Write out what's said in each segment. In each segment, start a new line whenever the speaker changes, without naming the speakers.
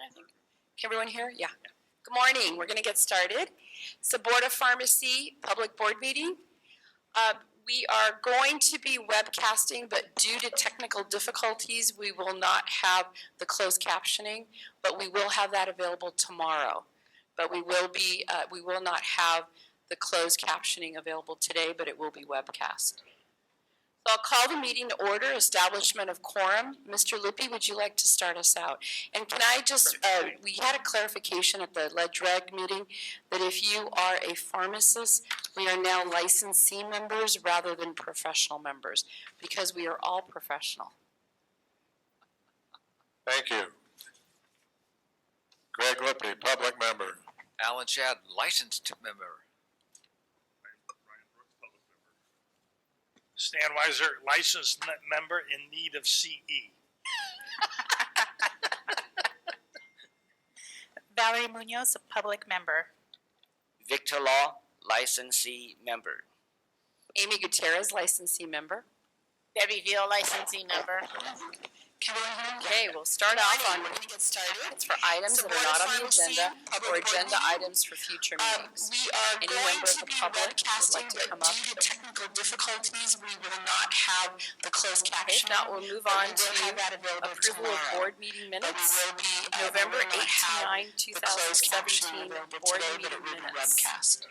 I think. Can everyone hear? Yeah. Good morning. We're going to get started. It's the Board of Pharmacy Public Board meeting. We are going to be webcasting, but due to technical difficulties, we will not have the closed captioning, but we will have that available tomorrow. But we will not have the closed captioning available today, but it will be webcast. So I'll call the meeting to order, establishment of quorum. Mr. Lippy, would you like to start us out? And can I just, we had a clarification at the LegReg meeting that if you are a pharmacist, we are now licensee members rather than professional members because we are all professional.
Thank you. Greg Lippy, public member.
Alan Chad, licensed member.
Stan Weiser, licensed member in need of CE.
Valerie Munoz, a public member.
Victor Law, licensee member.
Amy Gutierrez, licensee member.
Debbie Veal, licensee member.
Okay, we'll start off on, we're going to get started. It's for items that are not on the agenda or agenda items for future meetings.
We are
Any
going
member of
to
the
be
public would
webcasting,
like to
but
come up.
due to technical difficulties, we will not have the closed
Okay, if
captioning.
not, we'll move on to
have that available
approval of
tomorrow.
board meeting
But we
minutes.
will be,
November
we will not
8 to
have
9,
the closed captioning
2017
available
board
today, but it
meeting
will be
minutes.
webcast.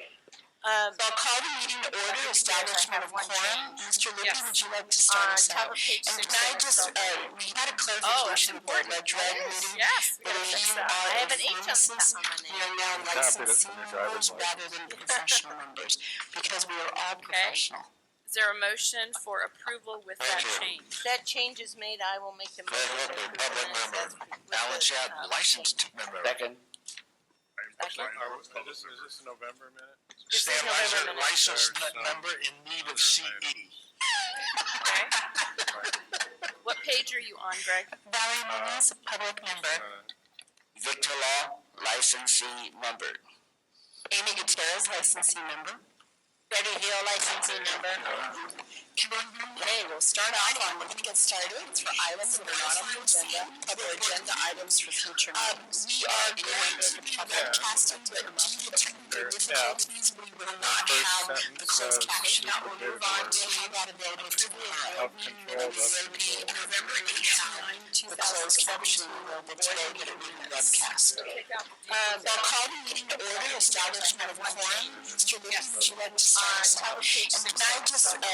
So I'll call the meeting to order, establishment of quorum. Mr. Lippy,
Yes.
would you like to start us
Top
out?
of page
And
6.
can I just, we had a clarification for the drug meeting.
Yes.
That if you
I
are
have
a
an H on the
pharmacist,
top of my
we
name.
are now
Copied it
licensee
from your driver's
members rather than professional members, because we are all professional.
Is there a motion for approval with that
Thank you.
change?
That change is made, I will make the
Greg
motion.
Lippy, public member.
Alan Chad, licensed member.
Second.
Is this a November minute?
This is
Stan
November
Weiser,
minutes.
licensed member in need of CE.
Okay. What page are you on, Greg?
Valerie Munoz, public member.
Victor Law, licensee member.
Amy Gutierrez, licensee member.
Debbie Veal, licensee member.
Okay, we'll start off on, we're going to get started. It's for items that are not on the agenda or agenda items for future meetings.
We are going to be webcasting, but due to technical difficulties, we will not have the closed captioning. Now we'll move on to have that available tomorrow.
Self-control,
It will be November 8th, the closed captioning available today, but it will be webcast. I'll call the meeting to order, establishment of quorum. Mr. Lippy, would you like to start us out? And can I just, we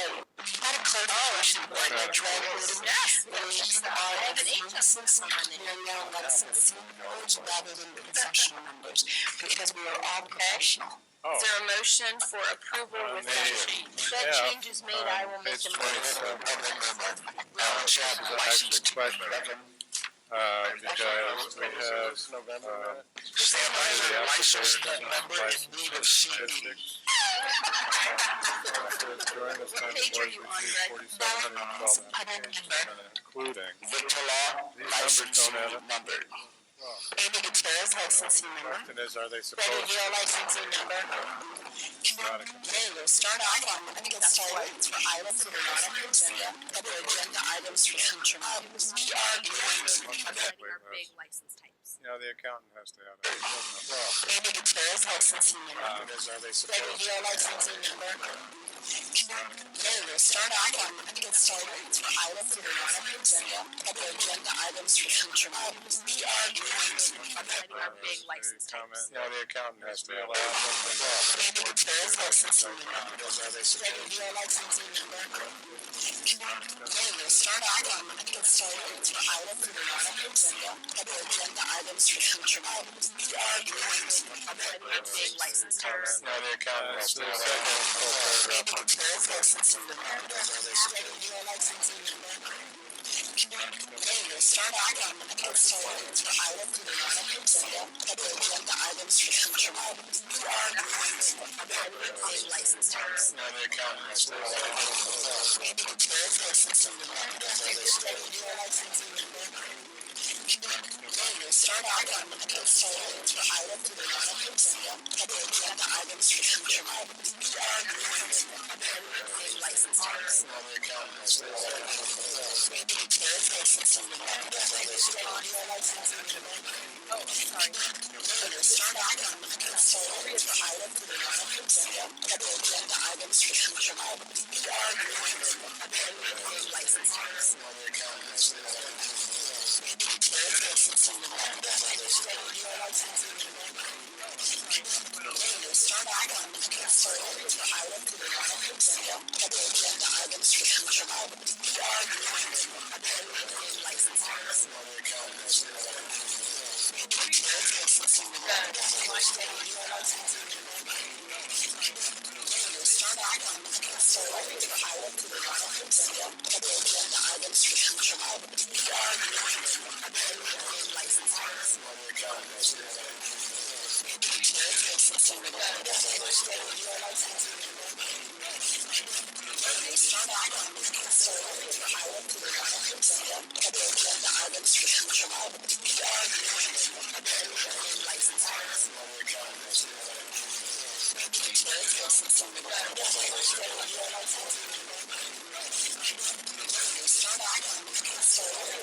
had a clarification for the drug meeting.
Yes.
That if you are a pharmacist, we are now licensee members rather than professional members, because we are all professional.
Is there a motion for approval with that change?
That change is made, I will make
Page
the motion.
27.
Public member. Alan Chad,
Actually,
licensed
question,
member.
because we have,
Stan Weiser, licensed member in need of CE.
during this time, the
Page
board
are you on,
received
Greg?
4,712
Public member.
including.
Victor Law,
These numbers
licensee
don't add up.
member.
Amy Gutierrez, licensee member.
Question is, are they
Debbie
supposed
Veal, licensee member.
Okay, we'll start off on, we're going to get started. It's for items that are not on the agenda or agenda items for future meetings.
We are going to be
Our big license types.
You know, the accountant has to have that. Well,
Amy Gutierrez, licensee member.
question is, are they
Debbie
supposed
Veal, licensee member.
Okay, we'll start off on, we're going to get started. It's for items that are not on the agenda or agenda items for future meetings.
We are going to be
Our big license
comment?
types.
Yeah, the accountant has to have that.
Amy Gutierrez, licensee member.
Are they supposed
Debbie Veal, licensee member.
Okay, we'll start off on, we're going to get started. It's for items that are not on the agenda or agenda items for future meetings.
We are going to be
Our big license types.
Yeah, the accountant has to have that.
Amy Gutierrez, licensee member.
Debbie Veal, licensing member.
Okay, we'll start off on, we're going to get started. It's for items that are not on the agenda or agenda items for future meetings.
We are going to be
Our big license types.
Yeah, the accountant has to have that.
Amy Gutierrez, licensee member.
Debbie Veal, licensing member.
Okay, we'll start off on, we're going to get started. It's for items that are not on the agenda or agenda items for future meetings.
We are going to be
Our big license types.
Yeah, the accountant has to have that.
Amy Gutierrez,
licensing member. Your licensing member.
Oh, sorry.
Start out on the consolidated for item to the one other agenda items for future items. We are going to licenses. Licensing member. Your licensing member. Start out on the consolidated for item to the one other agenda items for future items. We are going to licenses. Start out on the consolidated for item to the one other agenda items for future items. We are going to licenses. Start out on the consolidated for item to the one other agenda items for future items. We are going to licenses. Start out on the consolidated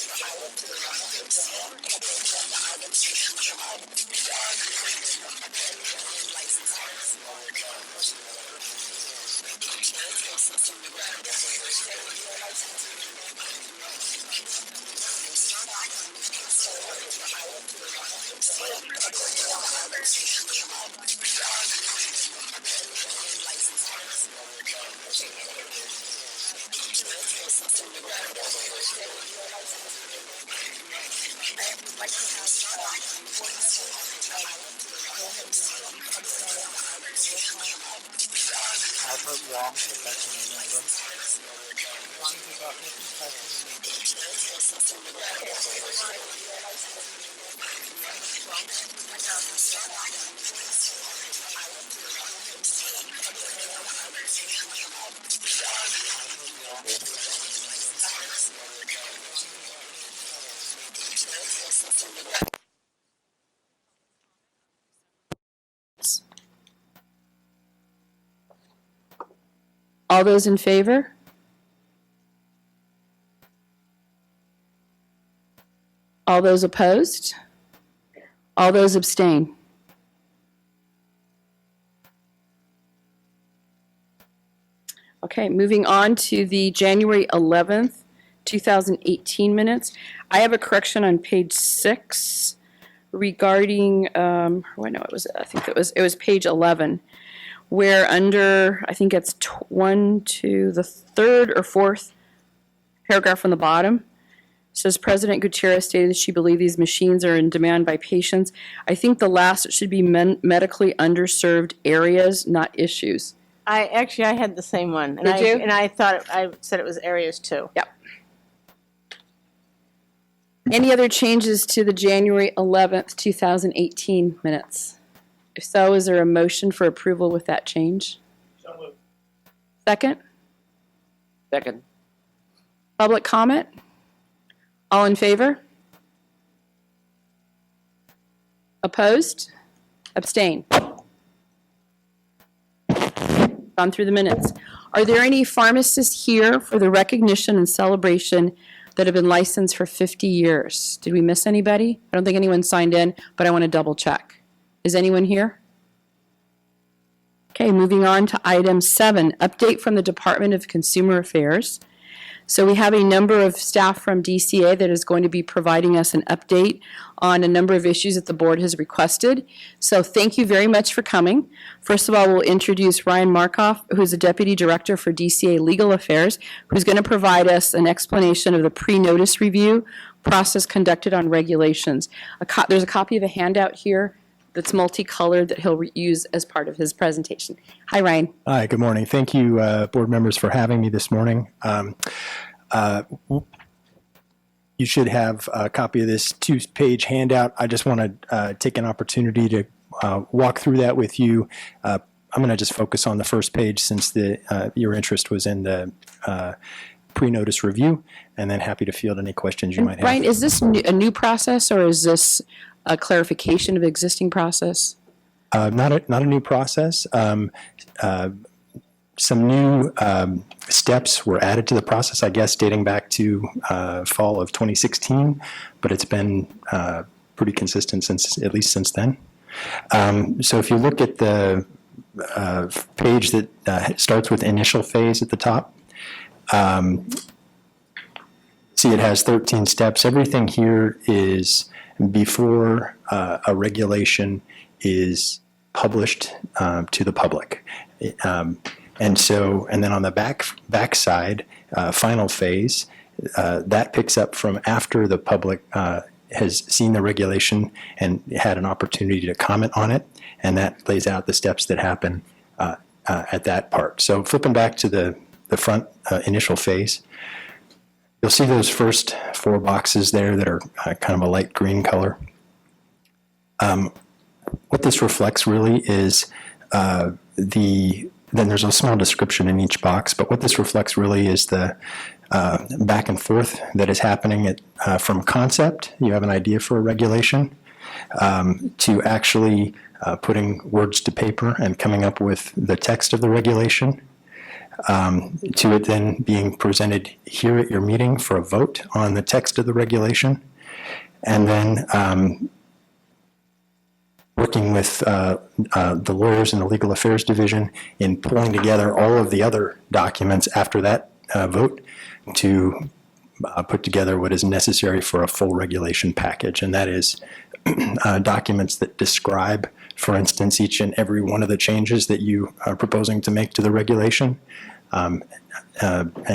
for item to the one other agenda items for future items. We are going to licenses.
I put wrong professional number. Wrong development professional number.
All those in favor? All those opposed? All those abstain? Okay, moving on to the January 11th, 2018 minutes. I have a correction on page 6 regarding, I think it was page 11, where under, I think it's the third or fourth paragraph from the bottom, says President Gutierrez stated that she believed these machines are in demand by patients. I think the last, it should be medically underserved areas, not issues.
I had the same one. And
Did you?
And I thought, I said it was areas too.
Yep. Any other changes to the January 11th, 2018 minutes? If so, is there a motion for approval with that change?
So moved.
Second?
Second.
Public comment? All in favor? Opposed? Abstain? Gone through the minutes. Are there any pharmacists here for the recognition and celebration that have been licensed for 50 years? Did we miss anybody? I don't think anyone signed in, but I want to double check. Is anyone here? Okay, moving on to item 7, update from the Department of Consumer Affairs. So we have a number of staff from DCA that is going to be providing us an update on a number of issues that the board has requested. So thank you very much for coming. First of all, we'll introduce Ryan Markoff, who's the Deputy Director for DCA Legal Affairs, who's going to provide us an explanation of the pre-notice review process conducted on regulations. There's a copy of a handout here that's multicolored that he'll use as part of his presentation. Hi, Ryan.
Hi, good morning. Thank you, board members, for having me this morning. You should have a copy of this 2-page handout. I just want to take an opportunity to walk through that with you. I'm going to just focus on the first page since your interest was in the pre-notice review, and then happy to field any questions you might have.
Ryan, is this a new process, or is this a clarification of existing process?
Not a new process. some new steps were added to the process, I guess, dating back to fall of 2016, but it's been pretty consistent at least since then. So if you look at the page that starts with initial phase at the top, see it has 13 steps. Everything here is before a regulation is published to the public. And then on the back side, final phase, that picks up from after the public has seen the regulation and had an opportunity to comment on it, and that lays out the steps that happen at that part. So flipping back to the front initial phase, you'll see those first 4 boxes there that are kind of a light green color. What this reflects really is then there's a small description in each box, but what this reflects really is the back and forth that is happening from concept, you have an idea for a regulation, to actually putting words to paper and coming up with the text of the regulation, to it then being presented here at your meeting for a vote on the text of the regulation, and then working with the lawyers in the Legal Affairs Division in pulling together all of the other documents after that vote to put together what is necessary for a full regulation package. And that is documents that describe, for instance, each and every one of the changes that you are proposing to make to the regulation, and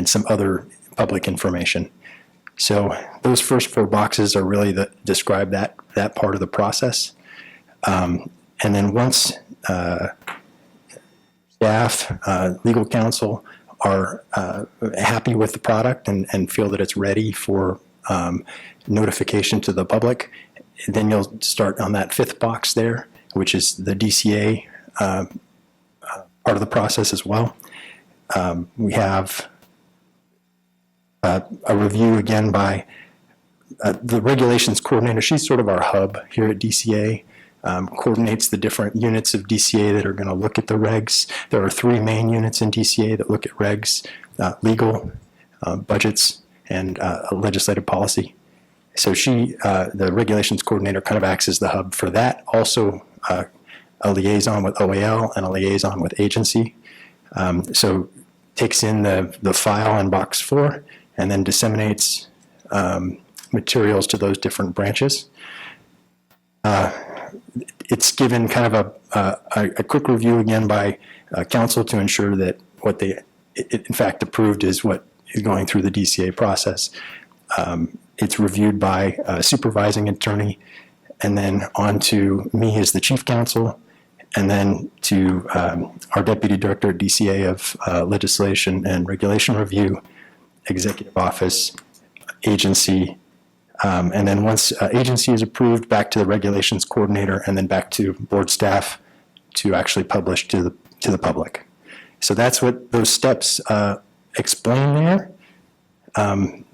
some other public information. So those first 4 boxes are really describe that part of the process. And then once staff, legal counsel are happy with the product and feel that it's ready for notification to the public, then you'll start on that 5th box there, which is the DCA part of the process as well. We have a review again by the regulations coordinator. She's sort of our hub here at DCA. Coordinates the different units of DCA that are going to look at the regs. There are 3 main units in DCA that look at regs: legal, budgets, and legislative policy. So she, the regulations coordinator, kind of acts as the hub for that. Also a liaison with OAL and a liaison with agency. So takes in the file in box 4 and then disseminates materials to those different branches. It's given kind of a quick review again by counsel to ensure that what they in fact approved is what is going through the DCA process. It's reviewed by a supervising attorney, and then on to me as the chief counsel, and then to our deputy director at DCA of Legislation and Regulation Review, executive office, agency, and then once agency is approved, back to the regulations coordinator, and then back to board staff to actually publish to the public. So that's what those steps explain there, and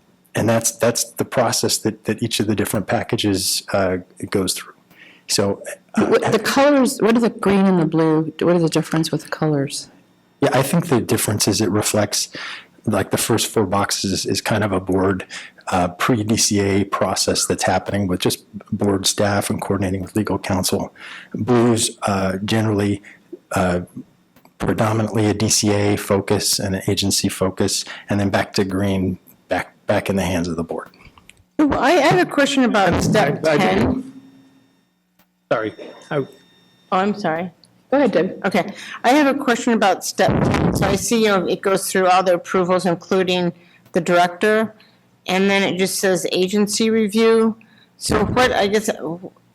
that's the process that each of the different packages goes through. So
The colors, what are the green and the blue? What is the difference with the colors?
yeah, I think the difference is it reflects, like the first 4 boxes is kind of a board pre-DCA process that's happening with just board staff and coordinating with legal counsel. Blues generally predominantly a DCA focus and an agency focus, and then back to green, back in the hands of the board.
I have a question about step 10.
Sorry.
Oh, I'm sorry. Go ahead, Deb. Okay. I have a question about step 10. So I see, it goes through all the approvals, including the director, and then it just says agency review. So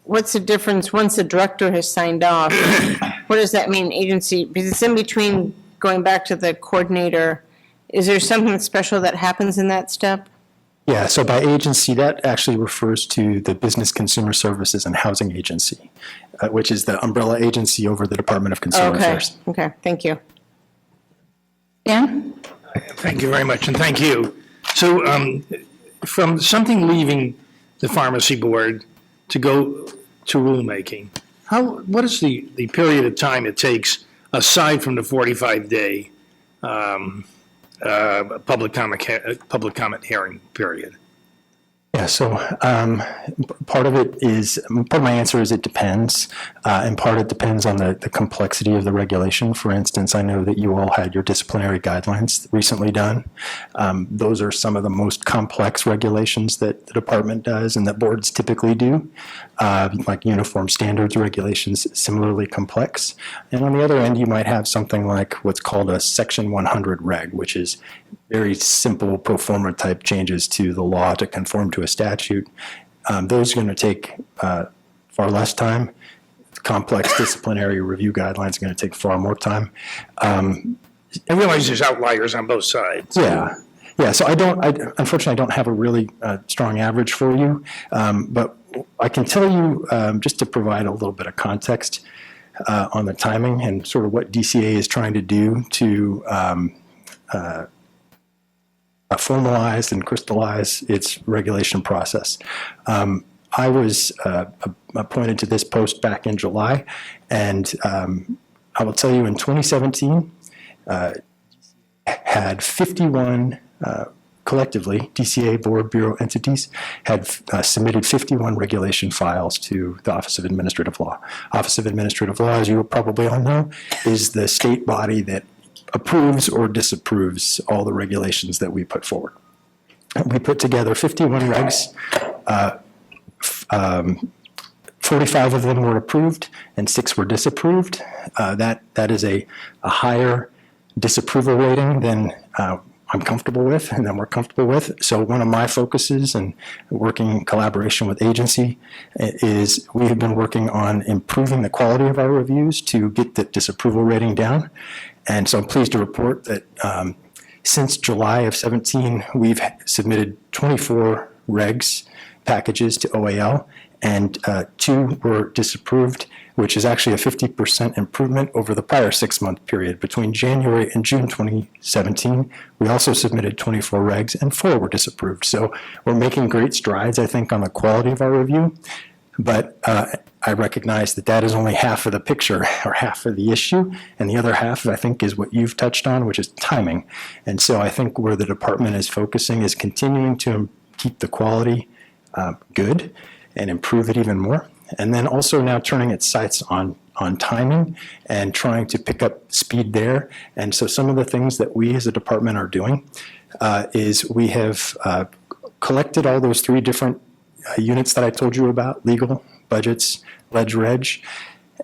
what's the difference once the director has signed off? What does that mean, agency? Because it's in between going back to the coordinator. Is there something special that happens in that step?
Yeah, so by agency, that actually refers to the Business Consumer Services and Housing Agency, which is the umbrella agency over the Department of Consumer Affairs.
Okay, thank you. Dan?
Thank you very much, and thank you. So from something leaving the pharmacy board to go to rulemaking, what is the period of time it takes, aside from the 45-day, public comment hearing period?
Yeah, so part of my answer is it depends, and part of it depends on the complexity of the regulation. For instance, I know that you all had your disciplinary guidelines recently done. Those are some of the most complex regulations that the department does and that boards typically do, like uniform standards regulations, similarly complex. And on the other end, you might have something like what's called a Section 100 reg, which is very simple pro forma type changes to the law to conform to a statute. Those are going to take far less time. Complex disciplinary review guidelines are going to take far more time.
I realize there's outliers on both sides.
Yeah. So unfortunately, I don't have a really strong average for you, but I can tell you, just to provide a little bit of context on the timing and sort of what DCA is trying to do to formalize and crystallize its regulation process. I was appointed to this post back in July, and I will tell you in 2017, had 51, collectively, DCA board bureau entities had submitted 51 regulation files to the Office of Administrative Law. Office of Administrative Law, as you probably all know, is the state body that approves or disapproves all the regulations that we put forward. We put together 51 regs. 45 of them were approved and 6 were disapproved. That is a higher disapproval rating than I'm comfortable with and that we're comfortable with. So one of my focuses and working in collaboration with agency is we have been working on improving the quality of our reviews to get the disapproval rating down. And so I'm pleased to report that since July of 17, we've submitted 24 regs packages to OAL, and 2 were disapproved, which is actually a 50% improvement over the prior 6-month period. Between January and June 2017, we also submitted 24 regs, and 4 were disapproved. So we're making great strides, I think, on the quality of our review. But I recognize that that is only half of the picture or half of the issue. And the other half, I think, is what you've touched on, which is timing. And so I think where the department is focusing is continuing to keep the quality good and improve it even more. And then also now turning its sights on timing and trying to pick up speed there. And so some of the things that we as a department are doing is we have collected all those 3 different units that I told you about, legal, budgets, ledge-reg,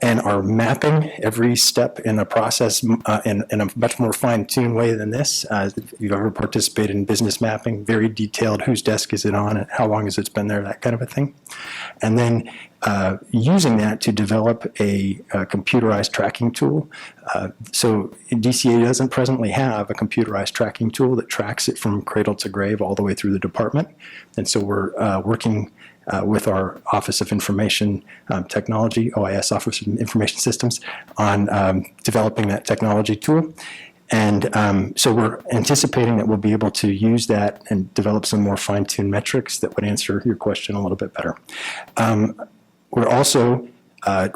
and are mapping every step in the process in a much more fine-tuned way than this. If you've ever participated in business mapping, very detailed, whose desk is it on, and how long has it been there, that kind of a thing. And then using that to develop a computerized tracking tool. So DCA doesn't presently have a computerized tracking tool that tracks it from cradle to grave all the way through the department. And so we're working with our Office of Information Technology, OIS, Office of Information Systems, on developing that technology tool. And so we're anticipating that we'll be able to use that and develop some more fine-tuned metrics that would answer your question a little bit better. We're also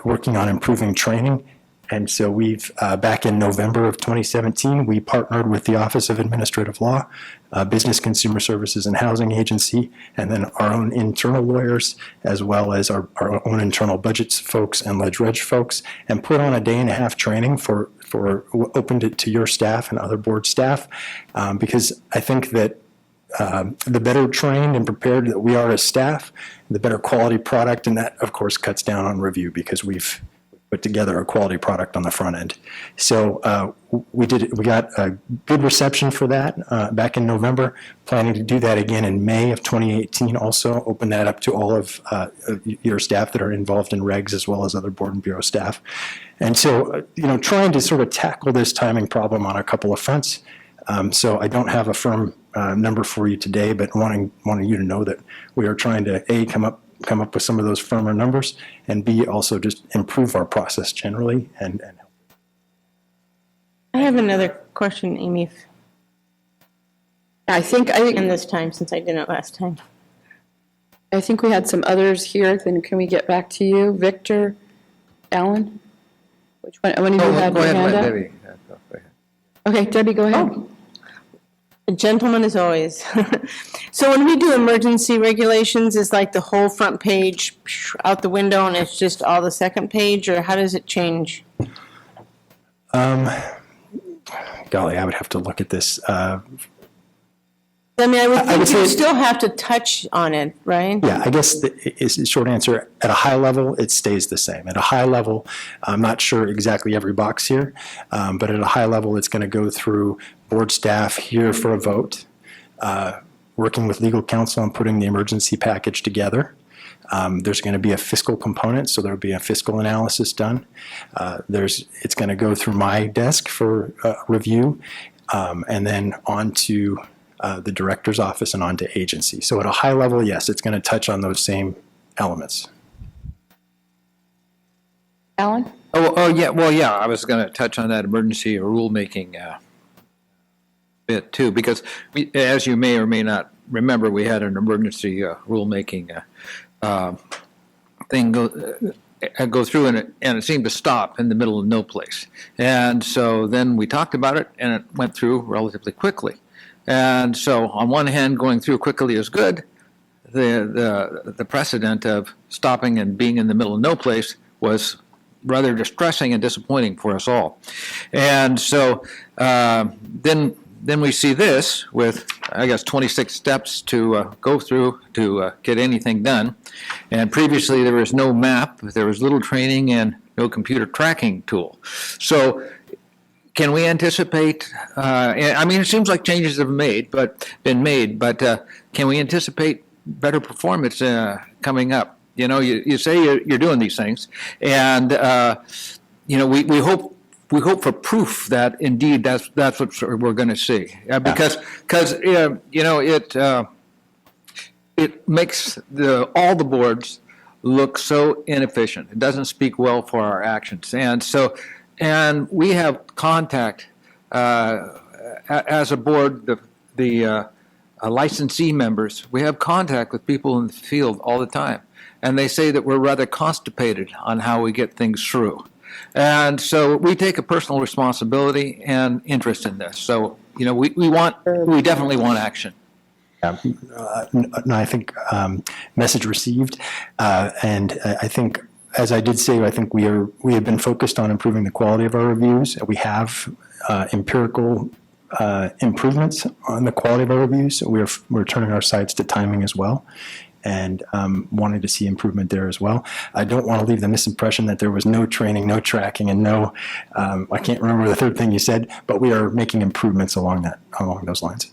working on improving training. And so we've, back in November of 2017, we partnered with the Office of Administrative Law, Business Consumer Services and Housing Agency, and then our own internal lawyers, as well as our own internal budgets folks and ledge-reg folks, and put on a day-and-a-half training opened it to your staff and other board staff, because I think that the better trained and prepared that we are as staff, the better quality product, and that, of course, cuts down on review because we've put together a quality product on the front end. So we got a good reception for that back in November, planning to do that again in May of 2018, also open that up to all of your staff that are involved in regs as well as other board and bureau staff. And so, trying to sort of tackle this timing problem on a couple of fronts. So I don't have a firm number for you today, but wanting you to know that we are trying to, A, come up with some of those firmer numbers, and B, also just improve our process generally. And
I have another question, Amy.
I think
In this time, since I didn't last time.
I think we had some others here. Then can we get back to you, Victor, Alan? Which one? When did you have
Go
your
ahead,
hand up?
Debbie. Go ahead.
Okay, Debbie, go ahead.
A gentleman as always. So when we do emergency regulations, is like the whole front page out the window and it's just all the second page, or how does it change?
Golly, I would have to look at this.
I mean, I would think
would
you
say-
still have to touch on it, right?
Yeah, I guess is the short answer. At a high level, it stays the same. At a high level, I'm not sure exactly every box here, but at a high level, it's going to go through board staff here for a vote, working with legal counsel on putting the emergency package together. There's going to be a fiscal component, so there'll be a fiscal analysis done. It's going to go through my desk for review, and then on to the director's office and onto agency. So at a high level, yes, it's going to touch on those same elements.
Alan?
Yeah. Well, yeah, I was going to touch on that emergency rulemaking bit too, because as you may or may not remember, we had an emergency rulemaking thing go through, and it seemed to stop in the middle of no place. And so then we talked about it, and it went through relatively quickly. And so on one hand, going through quickly is good. The precedent of stopping and being in the middle of no place was rather distressing and disappointing for us all. And so then we see this with, I guess, 26 steps to go through to get anything done. And previously there was no map, there was little training, and no computer tracking tool. So can we anticipate, I mean, it seems like changes have been made, but can we anticipate better performance coming up? You know, you say you're doing these things, and you know, we hope for proof that indeed that's what we're going to see, because you know, it makes all the boards look so inefficient. It doesn't speak well for our actions, and we have contact as a board, the licensee members. We have contact with people in the field all the time, and they say that we're rather constipated on how we get things through. And so we take a personal responsibility and interest in this. So, you know, we definitely want action.
No, I think message received, and I think, as I did say, I think we have been focused on improving the quality of our reviews. We have empirical improvements on the quality of our reviews. We're turning our sights to timing as well, and wanting to see improvement there as well. I don't want to leave the misimpression that there was no training, no tracking, and no, I can't remember the third thing you said, but we are making improvements along those lines.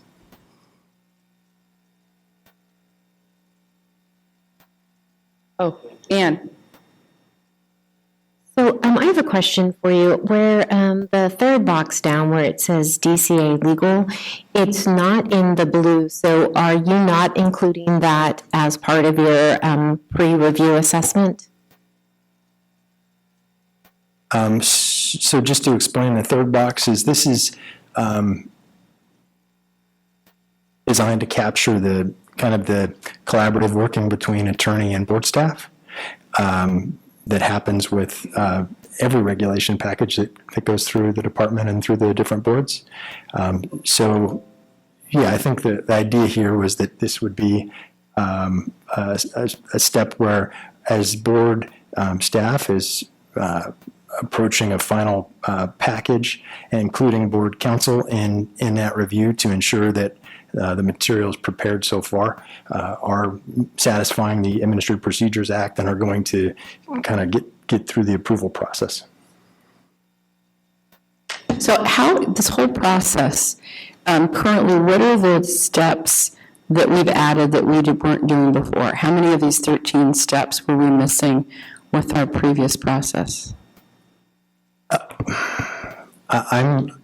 Oh, Anne.
So I have a question for you. Where the third box down where it says DCA Legal, it's not in the blue. So are you not including that as part of your pre-review assessment?
So just to explain, the third box is designed to capture the kind of the collaborative working between attorney and board staff. That happens with every regulation package that goes through the department and through the different boards. So, yeah, I think the idea here was that this would be a step where, as board staff is approaching a final package, including board counsel in that review to ensure that the materials prepared so far are satisfying the Administrative Procedures Act and are going to kind of get through the approval process.
So how, this whole process, currently, what are the steps that we've added that we weren't doing before? How many of these 13 steps were we missing with our previous process?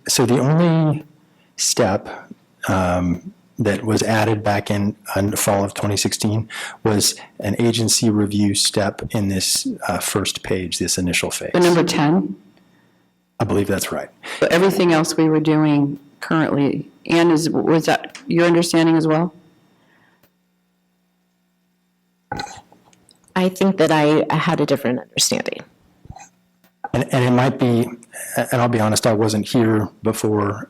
So the only step that was added back in the fall of 2016 was an agency review step in this first page, this initial phase.
The number 10?
I believe that's right.
So everything else we were doing currently, Anne, was that your understanding as well?
I think that I had a different understanding.
And it might be, and I'll be honest, I wasn't here before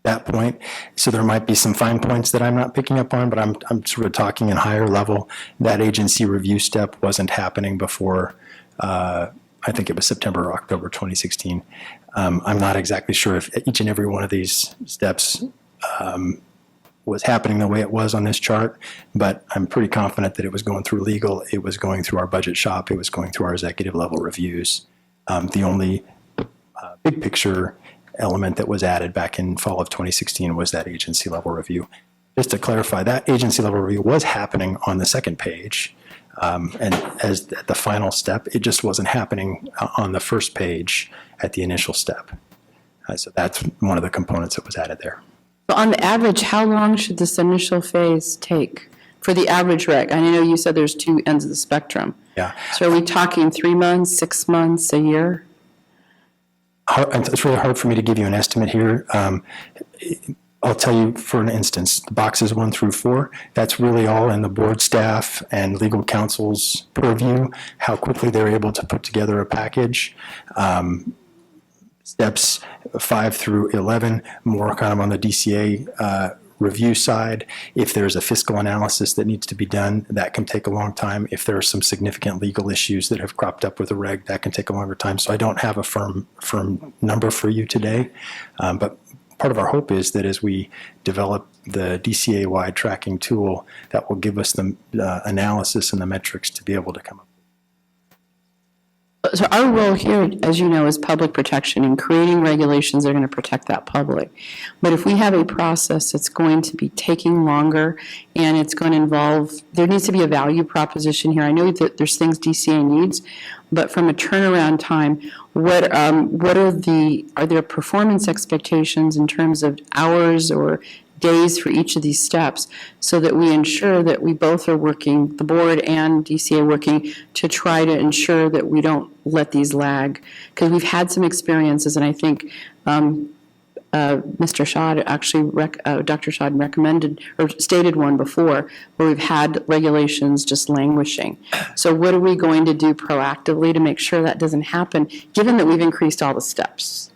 that point, so there might be some fine points that I'm not picking up on, but I'm sort of talking in higher level. That agency review step wasn't happening before, I think it was September or October 2016. I'm not exactly sure if each and every one of these steps was happening the way it was on this chart, but I'm pretty confident that it was going through legal, it was going through our budget shop, it was going through our executive level reviews. The only big picture element that was added back in fall of 2016 was that agency level review. Just to clarify, that agency level review was happening on the second page, and as the final step, it just wasn't happening on the first page at the initial step. So that's one of the components that was added there.
So on the average, how long should this initial phase take for the average reg? I know you said there's two ends of the spectrum.
Yeah.
So are we talking 3 months, 6 months, a year?
It's really hard for me to give you an estimate here. I'll tell you, for an instance, the boxes 1 through 4, that's really all in the board staff and legal counsel's purview, how quickly they're able to put together a package. Steps 5 through 11, more kind of on the DCA review side. If there's a fiscal analysis that needs to be done, that can take a long time. If there are some significant legal issues that have cropped up with a reg, that can take a longer time. So I don't have a firm number for you today, but part of our hope is that as we develop the DCA-wide tracking tool, that will give us the analysis and the metrics to be able to come up.
So our role here, as you know, is public protection and creating regulations that are going to protect that public. But if we have a process that's going to be taking longer and it's going to involve, there needs to be a value proposition here. I know that there's things DCA needs, but from a turnaround time, what are there performance expectations in terms of hours or days for each of these steps so that we ensure that we both are working, the board and DCA working, to try to ensure that we don't let these lag? Because we've had some experiences, and I think Mr. Shad actually, Dr. Shad recommended or stated one before where we've had regulations just languishing. So what are we going to do proactively to make sure that doesn't happen, given that we've increased all the steps?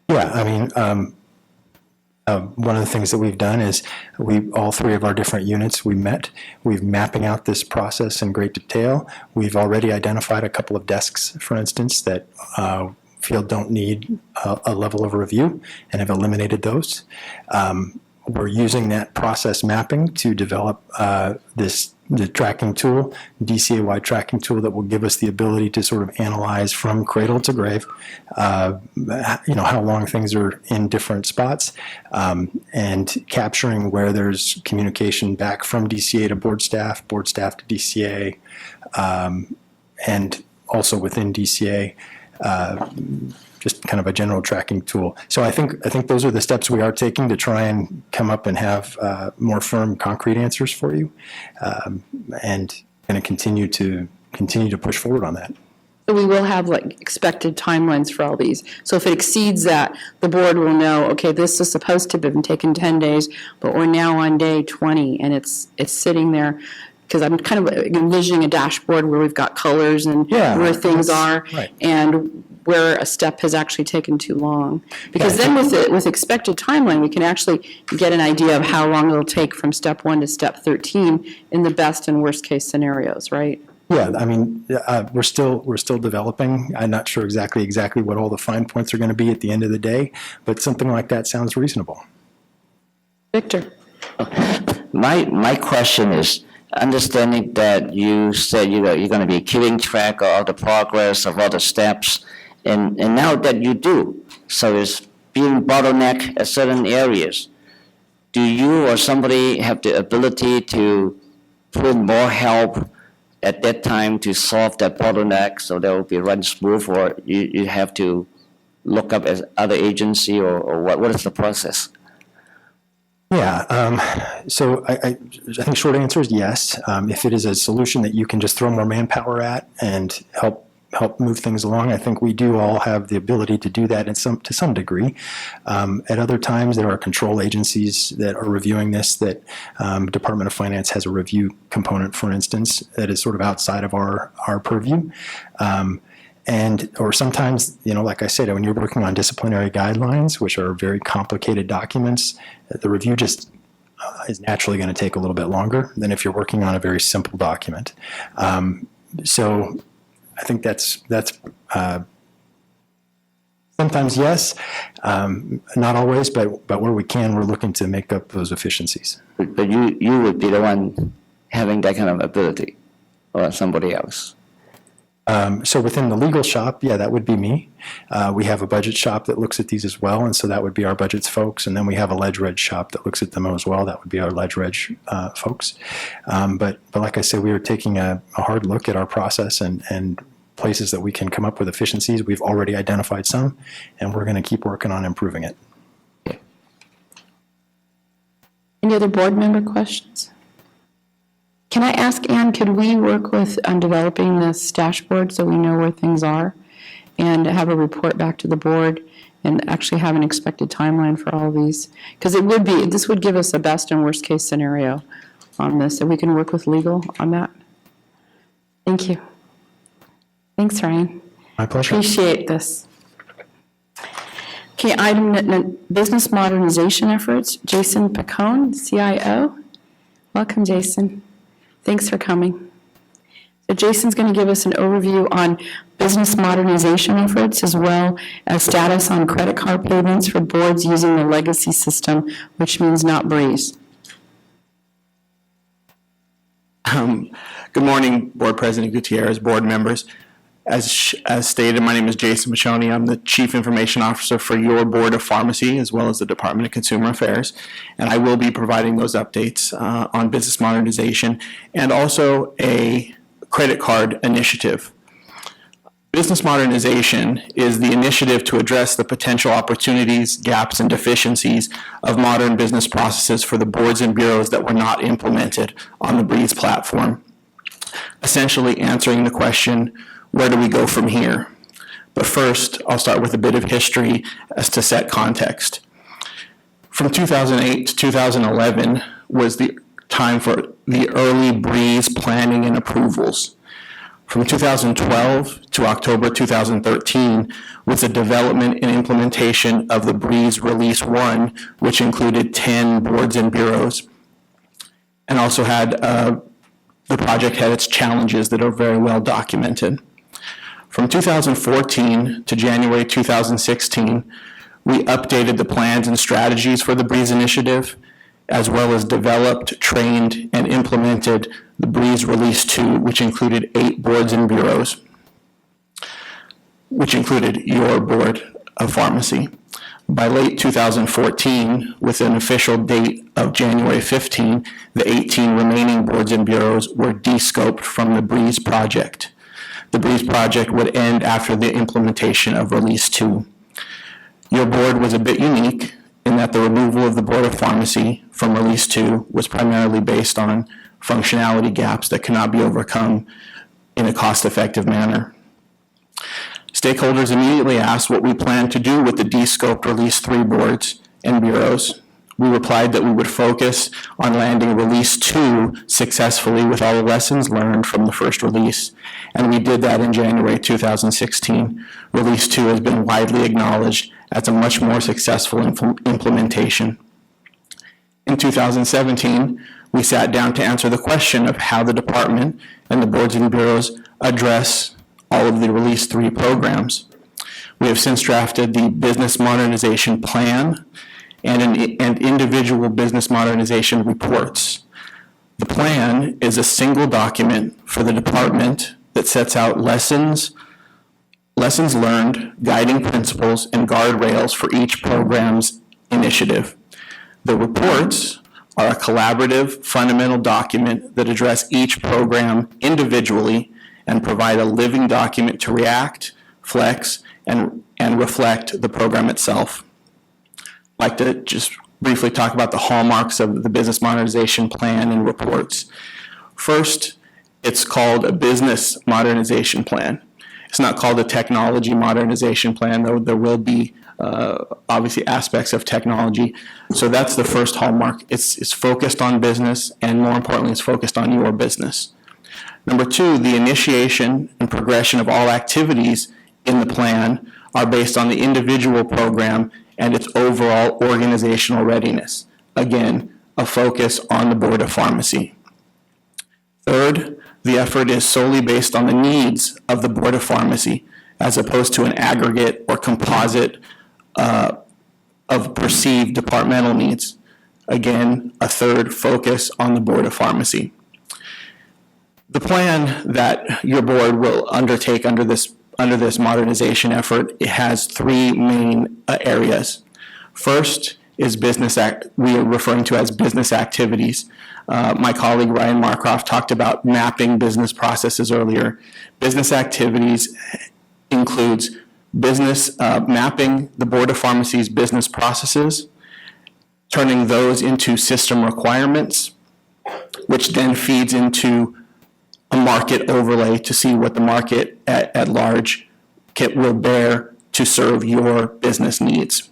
Yeah, I mean, one of the things that we've done is all 3 of our different units, we've mapping out this process in great detail. We've already identified a couple of desks, for instance, that feel don't need a level of review and have eliminated those. We're using that process mapping to develop the tracking tool, DCA-wide tracking tool that will give us the ability to sort of analyze from cradle to grave, how long things are in different spots, and capturing where there's communication back from DCA to board staff to DCA, and also within DCA, just kind of a general tracking tool. So I think those are the steps we are taking to try and come up and have more firm, concrete answers for you, and going to continue to push forward on that.
So we will have like expected timelines for all these. So if it exceeds that, the board will know, okay, this is supposed to have been taken 10 days, but we're now on day 20 and it's sitting there. Because I'm kind of envisioning a dashboard where we've got colors and where things are,
right,
and where a step has actually taken too long. Because then with expected timeline, we can actually get an idea of how long it'll take from step 1 to step 13 in the best and worst case scenarios, right?
Yeah, I mean, we're still developing. I'm not sure exactly what all the fine points are going to be at the end of the day, but something like that sounds reasonable.
Victor.
My question is, understanding that you said you're going to be keeping track of the progress of all the steps, and now that you do, so it's being bottleneck at certain areas, do you or somebody have the ability to put more help at that time to solve that bottleneck so that will be run smooth, or you have to look up as other agency, or what is the process?
Yeah, so I think short answer is yes. If it is a solution that you can just throw more manpower at and help move things along, I think we do all have the ability to do that to some degree. At other times, there are control agencies that are reviewing this, that Department of Finance has a review component, for instance, that is sort of outside of our purview. or sometimes, like I said, when you're working on disciplinary guidelines, which are very complicated documents, the review just is naturally going to take a little bit longer than if you're working on a very simple document. So I think that's sometimes yes, not always, but where we can, we're looking to make up those efficiencies.
But you would be the one having that kind of ability, or somebody else?
So within the legal shop, yeah, that would be me. We have a budget shop that looks at these as well, and so that would be our budgets folks. And then we have a ledge reg shop that looks at them as well. That would be our ledge reg folks. But like I said, we are taking a hard look at our process and places that we can come up with efficiencies. We've already identified some, and we're going to keep working on improving it.
Any other board member questions? Can I ask, Ann, could we work on developing this dashboard so we know where things are and have a report back to the board and actually have an expected timeline for all of these? Because this would give us a best and worst case scenario on this, and we can work with legal on that. Thank you. Thanks, Ryan.
My pleasure.
Appreciate this. Okay, item business modernization efforts. Jason Pacone, CIO. Welcome, Jason. Thanks for coming. So Jason's going to give us an overview on business modernization efforts as well as status on credit card payments for boards using the legacy system, which means not Breeze.
Good morning, Board President Gutierrez, board members. As stated, my name is Jason Machoni. I'm the Chief Information Officer for your Board of Pharmacy, as well as the Department of Consumer Affairs. And I will be providing those updates on business modernization and also a credit card initiative. Business modernization is the initiative to address the potential opportunities, gaps, and deficiencies of modern business processes for the boards and bureaus that were not implemented on the Breeze platform. Essentially answering the question, where do we go from here? But first, I'll start with a bit of history as to set context. From 2008 to 2011 was the time for the early Breeze planning and approvals. From 2012 to October 2013 was the development and implementation of the Breeze Release 1, which included 10 boards and bureaus, and also had the project had its challenges that are very well documented. From 2014 to January 2016, we updated the plans and strategies for the Breeze initiative, as well as developed, trained, and implemented the Breeze Release 2, which included 8 boards and bureaus, which included your Board of Pharmacy. By late 2014, with an official date of January 15, the 18 remaining boards and bureaus were de-scoped from the Breeze project. The Breeze project would end after the implementation of Release 2. Your board was a bit unique in that the removal of the Board of Pharmacy from Release 2 was primarily based on functionality gaps that cannot be overcome in a cost-effective manner. Stakeholders immediately asked what we planned to do with the de-scoped Release 3 boards and bureaus. We replied that we would focus on landing Release 2 successfully with all the lessons learned from the first release, and we did that in January 2016. Release 2 has been widely acknowledged as a much more successful implementation. In 2017, we sat down to answer the question of how the department and the boards and bureaus address all of the Release 3 programs. We have since drafted the Business Modernization Plan and individual business modernization reports. The plan is a single document for the department that sets out lessons learned, guiding principles, and guardrails for each program's initiative. The reports are a collaborative, fundamental document that address each program individually and provide a living document to react, flex, and reflect the program itself. I'd like to just briefly talk about the hallmarks of the Business Modernization Plan and reports. First, it's called a Business Modernization Plan. It's not called a Technology Modernization Plan, though there will be obviously aspects of technology. So that's the first hallmark. It's focused on business, and more importantly, it's focused on your business. Number two, the initiation and progression of all activities in the plan are based on the individual program and its overall organizational readiness. Again, a focus on the Board of Pharmacy. Third, the effort is solely based on the needs of the Board of Pharmacy as opposed to an aggregate or composite of perceived departmental needs. Again, a third focus on the Board of Pharmacy. The plan that your board will undertake under this modernization effort, it has three main areas. First is we are referring to as business activities. My colleague Ryan Marcroft talked about mapping business processes earlier. Business activities includes mapping the Board of Pharmacy's business processes, turning those into system requirements, which then feeds into a market overlay to see what the market at large will bear to serve your business needs.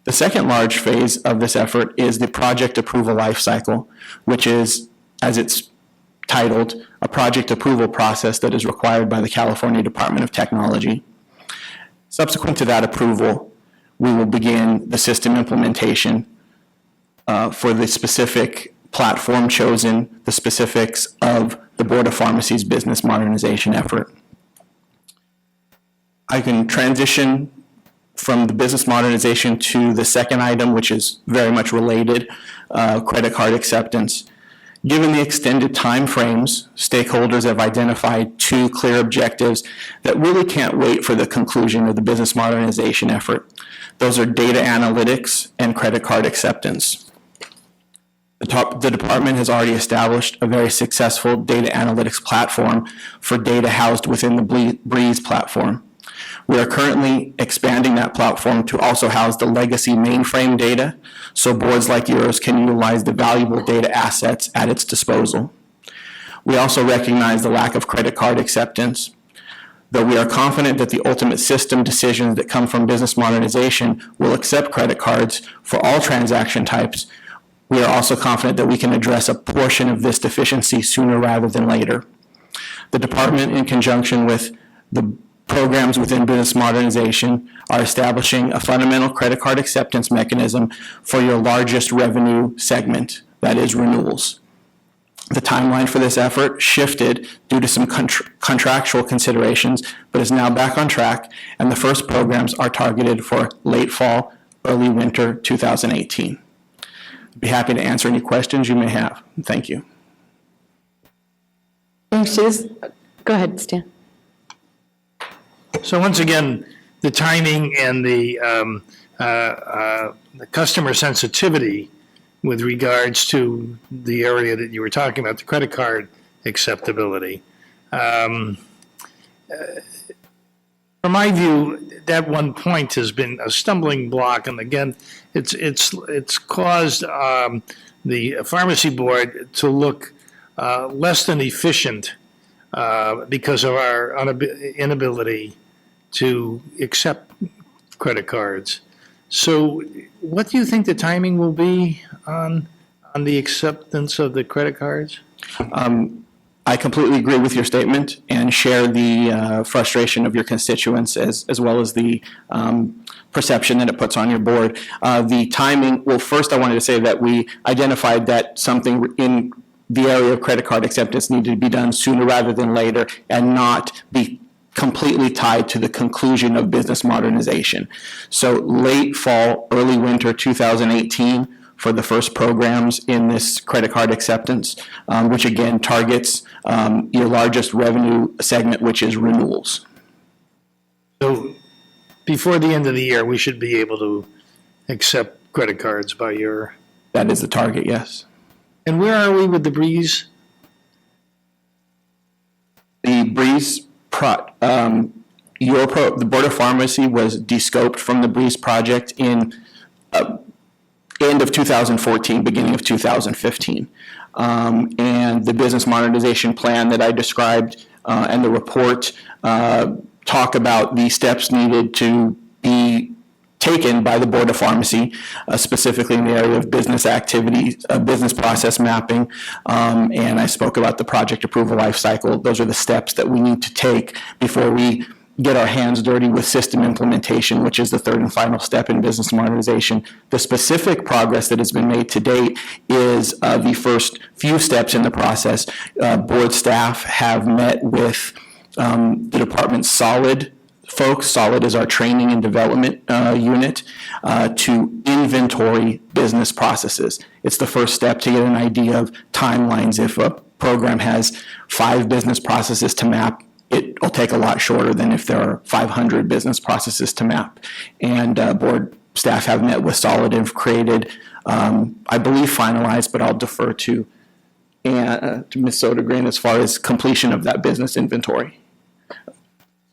The second large phase of this effort is the project approval lifecycle, which is, as it's titled, a project approval process that is required by the California Department of Technology. Subsequent to that approval, we will begin the system implementation for the specific platform chosen, the specifics of the Board of Pharmacy's business modernization effort. I can transition from the business modernization to the second item, which is very much related, credit card acceptance. Given the extended time frames, stakeholders have identified two clear objectives that really can't wait for the conclusion of the business modernization effort. Those are data analytics and credit card acceptance. The department has already established a very successful data analytics platform for data housed within the Breeze platform. We are currently expanding that platform to also house the legacy mainframe data, so boards like yours can utilize the valuable data assets at its disposal. We also recognize the lack of credit card acceptance. Though we are confident that the ultimate system decisions that come from business modernization will accept credit cards for all transaction types, we are also confident that we can address a portion of this deficiency sooner rather than later. The department, in conjunction with the programs within business modernization, are establishing a fundamental credit card acceptance mechanism for your largest revenue segment, that is renewals. The timeline for this effort shifted due to some contractual considerations, but is now back on track, and the first programs are targeted for late fall, early winter 2018. I'd be happy to answer any questions you may have. Thank you.
Thanks, Liz. Go ahead, Stan.
So once again, the timing and the customer sensitivity with regards to the area that you were talking about, the credit card acceptability. From my view, that one point has been a stumbling block, and again, it's caused the pharmacy board to look less than efficient because of our inability to accept credit cards. So what do you think the timing will be on the acceptance of the credit cards?
I completely agree with your statement and share the frustration of your constituents as well as the perception that it puts on your board. The timing, well, first I wanted to say that we identified that something in the area of credit card acceptance needed to be done sooner rather than later and not be completely tied to the conclusion of business modernization. So late fall, early winter 2018 for the first programs in this credit card acceptance, which again targets your largest revenue segment, which is renewals.
So before the end of the year, we should be able to accept credit cards by your...
That is the target, yes.
And where are we with the Breeze?
The Breeze, the Board of Pharmacy was descoped from the Breeze project in end of 2014, beginning of 2015. And the business modernization plan that I described and the report talk about the steps needed to be taken by the Board of Pharmacy, specifically in the area of business activities, business process mapping, and I spoke about the project approval life cycle. Those are the steps that we need to take before we get our hands dirty with system implementation, which is the third and final step in business modernization. The specific progress that has been made to date is the first few steps in the process. Board staff have met with the department's SOLID folks. SOLID is our training and development unit to inventory business processes. It's the first step to get an idea of timelines. If a program has 5 business processes to map, it will take a lot shorter than if there are 500 business processes to map. And board staff have met with SOLID and have created, I believe finalized, but I'll defer to Ms. Sodergren as far as completion of that business inventory.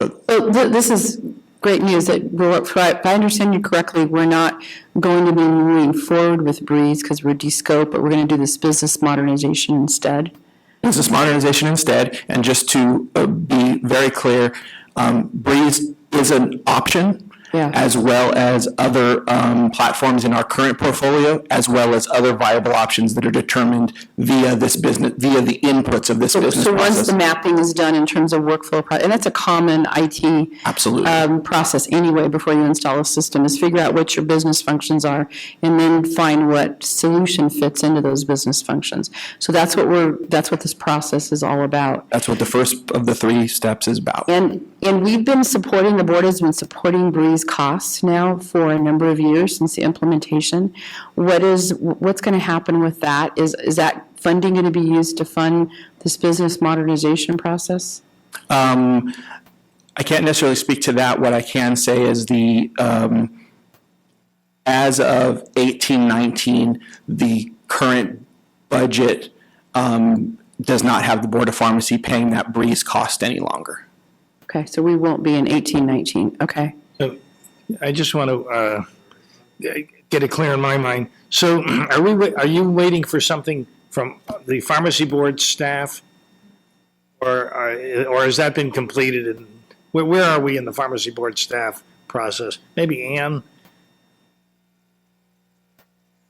So this is great news that if I understand you correctly, we're not going to be moving forward with Breeze because we're descoped, but we're going to do this business modernization instead.
Business modernization instead, and just to be very clear, Breeze is an option, as well as other platforms in our current portfolio, as well as other viable options that are determined via this business, via the inputs of this business
So
process.
once the mapping is done in terms of workflow, and that's a common IT process anyway before you install a system, is figure out what your business functions are and then find what solution fits into those business functions. So that's what this process is all about.
That's what the first of the 3 steps is about.
And we've been supporting, the board has been supporting Breeze costs now for a number of years since the implementation. What's going to happen with that? Is that funding going to be used to fund this business modernization process?
I can't necessarily speak to that. What I can say is as of 18-19, the current budget does not have the Board of Pharmacy paying that Breeze cost any longer.
Okay, so we won't be in 18-19. Okay.
So I just want to get it clear in my mind. So are you waiting for something from the pharmacy board staff? Or has that been completed? And where are we in the pharmacy board staff process? Maybe Ann?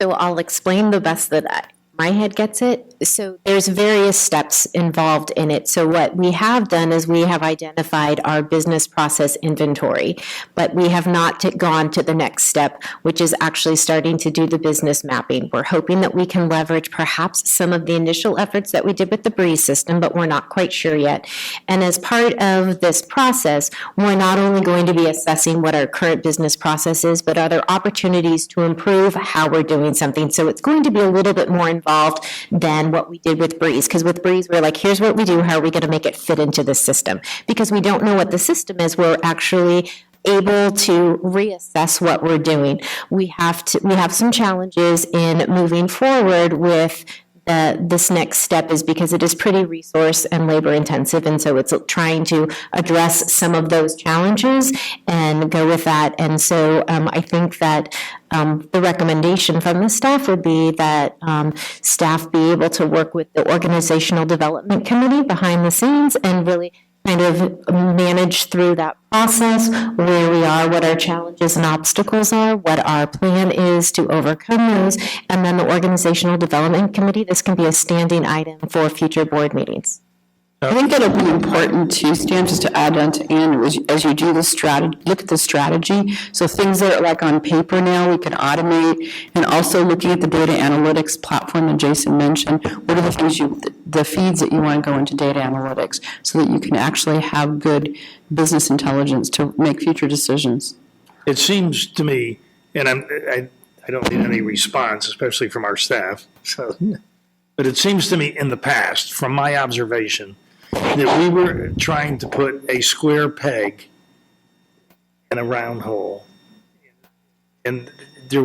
So I'll explain the best that my head gets it. So there's various steps involved in it. So what we have done is we have identified our business process inventory, but we have not gone to the next step, which is actually starting to do the business mapping. We're hoping that we can leverage perhaps some of the initial efforts that we did with the Breeze system, but we're not quite sure yet. And as part of this process, we're not only going to be assessing what our current business process is, but other opportunities to improve how we're doing something. So it's going to be a little bit more involved than what we did with Breeze. Because with Breeze, we're like, here's what we do, how are we going to make it fit into the system? Because we don't know what the system is, we're actually able to reassess what we're doing. We have some challenges in moving forward with this next step is because it is pretty resource and labor intensive, and so it's trying to address some of those challenges and go with that. And so I think that the recommendation from the staff would be that staff be able to work with the organizational development committee behind the scenes and really kind of manage through that process, where we are, what our challenges and obstacles are, what our plan is to overcome those, and then the organizational development committee, this can be a standing item for future board meetings.
I think it'll be important to, Stan, just to add on to Ann, as you do the strategy, look at the strategy. So things that are like on paper now, we can automate, and also looking at the data analytics platform that Jason mentioned. What are the things the feeds that you want to go into data analytics so that you can actually have good business intelligence to make future decisions?
It seems to me, and I don't need any response, especially from our staff, so, but it seems to me in the past, from my observation, that we were trying to put a square peg in a round hole. And there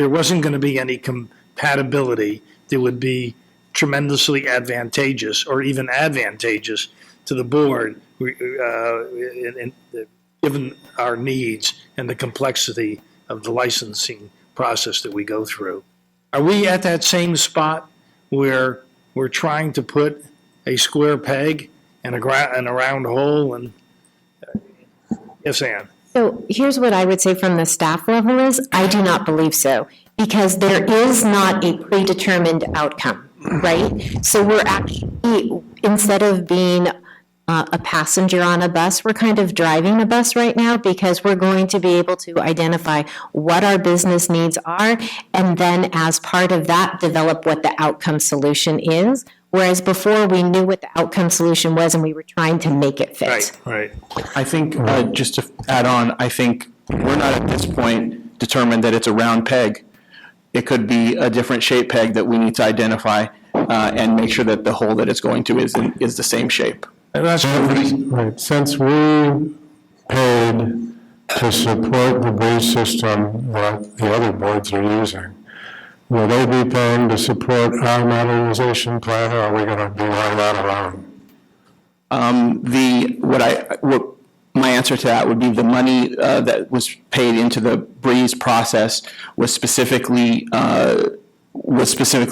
wasn't going to be any compatibility that would be tremendously advantageous or even advantageous to the board, given our needs and the complexity of the licensing process that we go through. Are we at that same spot where we're trying to put a square peg in a round hole? And yes, Ann.
So here's what I would say from the staff level is, I do not believe so, because there is not a predetermined outcome, right? So we're actually, instead of being a passenger on a bus, we're kind of driving a bus right now, because we're going to be able to identify what our business needs are, and then as part of that, develop what the outcome solution is. Whereas before, we knew what the outcome solution was and we were trying to make it fit.
Right.
I think, just to add on, I think we're not at this point determined that it's a round peg. It could be a different shape peg that we need to identify and make sure that the hole that it's going to is the same shape.
And that's
Right, since we paid to support the bridge system that the other boards are using, will they be paying to support our modernization plan, or are we gonna do all that alone?
My answer to that would be the money that was paid into the Breeze process was specifically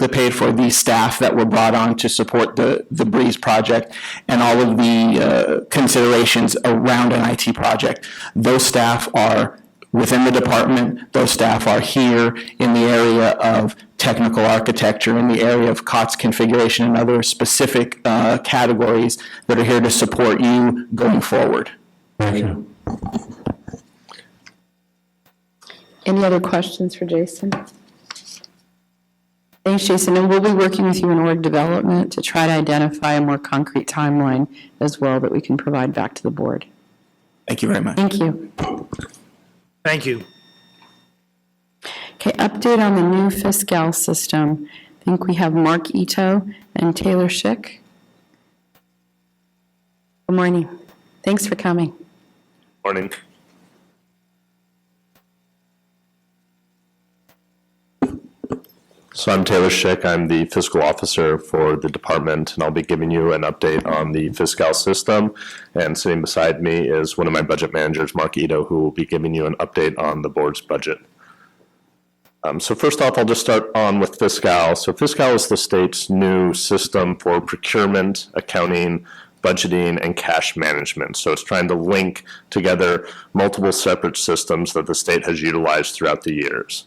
paid for the staff that were brought on to support the Breeze project and all of the considerations around an IT project. Those staff are within the department. Those staff are here in the area of technical architecture, in the area of COTS configuration and other specific categories that are here to support you going forward.
Thank you.
Any other questions for Jason? Thanks, Jason, and we'll be working with you in org development to try to identify a more concrete timeline as well that we can provide back to the board.
Thank you very much.
Thank you.
Thank you.
Okay, update on the new Fiscal System. I think we have Mark Ito and Taylor Schick. Good morning. Thanks for coming.
Morning. So I'm Taylor Schick. I'm the fiscal officer for the department, and I'll be giving you an update on the Fiscal System. And sitting beside me is one of my budget managers, Mark Ito, who will be giving you an update on the board's budget. So first off, I'll just start on with Fiscal. So Fiscal is the state's new system for procurement, accounting, budgeting, and cash management. So it's trying to link together multiple separate systems that the state has utilized throughout the years.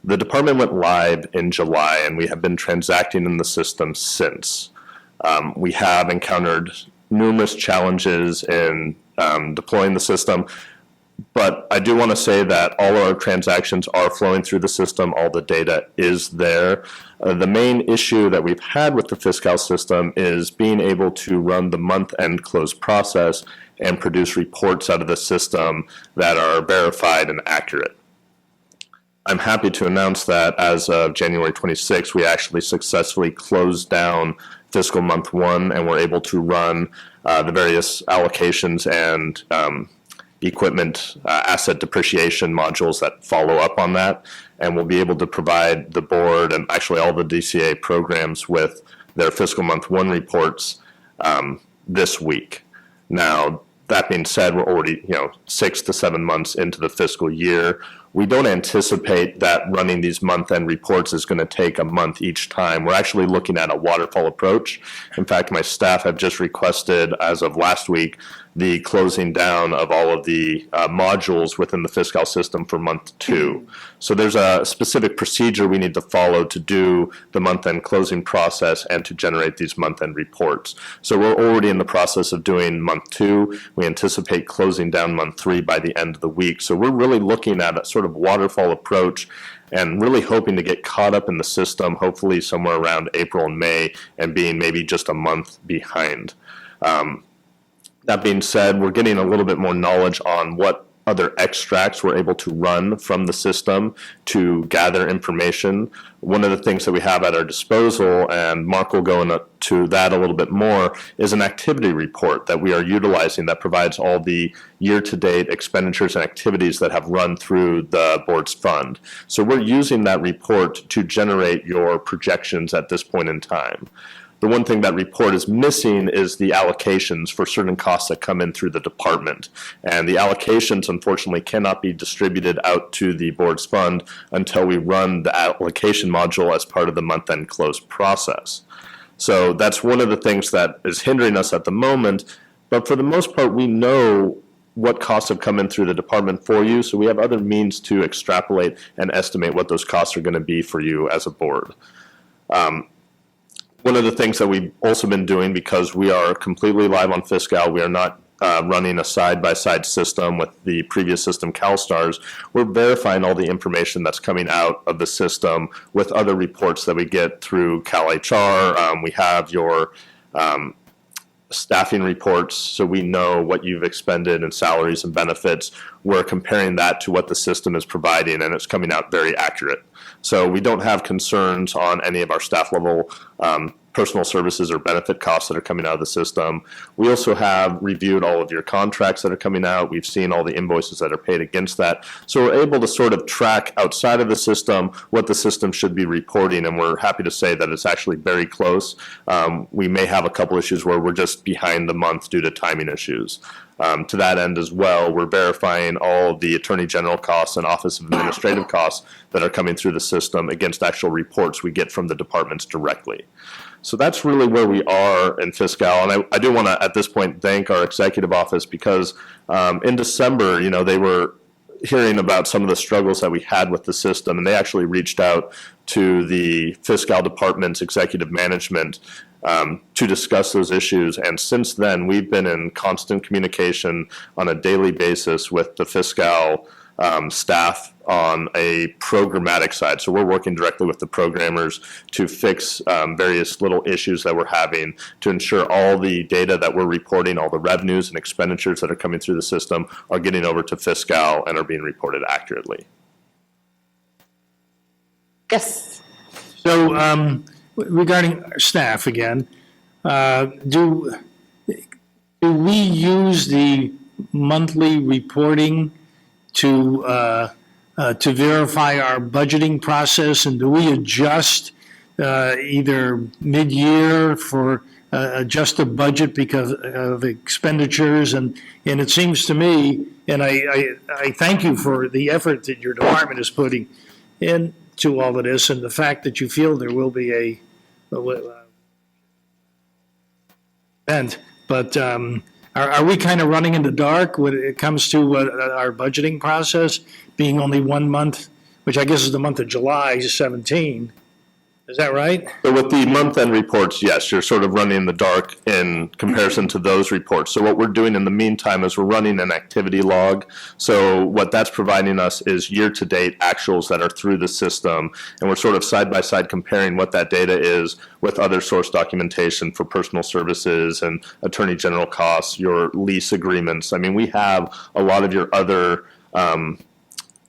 The department went live in July, and we have been transacting in the system since. We have encountered numerous challenges in deploying the system, but I do want to say that all our transactions are flowing through the system. All the data is there. The main issue that we've had with the Fiscal System is being able to run the month-end close process and produce reports out of the system that are verified and accurate. I'm happy to announce that as of January 26th, we actually successfully closed down fiscal month 1, and we're able to run the various allocations and equipment asset depreciation modules that follow up on that. And we'll be able to provide the board and actually all the DCA programs with their fiscal month 1 reports this week. Now, that being said, we're already 6 to 7 months into the fiscal year. We don't anticipate that running these month-end reports is going to take a month each time. We're actually looking at a waterfall approach. In fact, my staff have just requested, as of last week, the closing down of all of the modules within the Fiscal System for month 2. So there's a specific procedure we need to follow to do the month-end closing process and to generate these month-end reports. So we're already in the process of doing month 2. We anticipate closing down month 3 by the end of the week. So we're really looking at a sort of waterfall approach and really hoping to get caught up in the system, hopefully somewhere around April and May, and being maybe just a month behind. That being said, we're getting a little bit more knowledge on what other extracts we're able to run from the system to gather information. One of the things that we have at our disposal, and Mark will go into that a little bit more, is an activity report that we are utilizing that provides all the year-to-date expenditures and activities that have run through the board's fund. So we're using that report to generate your projections at this point in time. The one thing that report is missing is the allocations for certain costs that come in through the department. And the allocations, unfortunately, cannot be distributed out to the board's fund until we run the allocation module as part of the month-end close process. So that's one of the things that is hindering us at the moment. But for the most part, we know what costs have come in through the department for you. So we have other means to extrapolate and estimate what those costs are going to be for you as a board. One of the things that we've also been doing, because we are completely live on Fiscal, we are not running a side-by-side system with the previous system, CalSTARS, we're verifying all the information that's coming out of the system with other reports that we get through CalHR. We have your staffing reports, so we know what you've expended in salaries and benefits. We're comparing that to what the system is providing, and it's coming out very accurate. So we don't have concerns on any of our staff level personal services or benefit costs that are coming out of the system. We also have reviewed all of your contracts that are coming out. We've seen all the invoices that are paid against that. So we're able to sort of track outside of the system what the system should be reporting, and we're happy to say that it's actually very close. We may have a couple issues where we're just behind the month due to timing issues. To that end as well, we're verifying all of the Attorney General costs and Office of Administrative costs that are coming through the system against actual reports we get from the departments directly. So that's really where we are in Fiscal. And I do want to, at this point, thank our executive office because in December, you know, they were hearing about some of the struggles that we had with the system, and they actually reached out to the Fiscal Department's executive management to discuss those issues. And since then, we've been in constant communication on a daily basis with the Fiscal staff on a programmatic side. So we're working directly with the programmers to fix various little issues that we're having to ensure all the data that we're reporting, all the revenues and expenditures that are coming through the system are getting over to Fiscal and are being reported accurately.
Yes.
So regarding our staff again, do we use the monthly reporting to verify our budgeting process, and do we adjust either mid-year for adjust the budget because of expenditures? And it seems to me, and I thank you for the effort that your department is putting into all of this, and the fact that you feel there will be a event, but are we kind of running in the dark when it comes to our budgeting process being only 1 month, which I guess is the month of July 17? Is that right?
So with the month-end reports, yes, you're sort of running in the dark in comparison to those reports. So what we're doing in the meantime is we're running an activity log. So what that's providing us is year-to-date actuals that are through the system, and we're sort of side-by-side comparing what that data is with other source documentation for personal services and Attorney General costs, your lease agreements. I mean, we have a lot of your other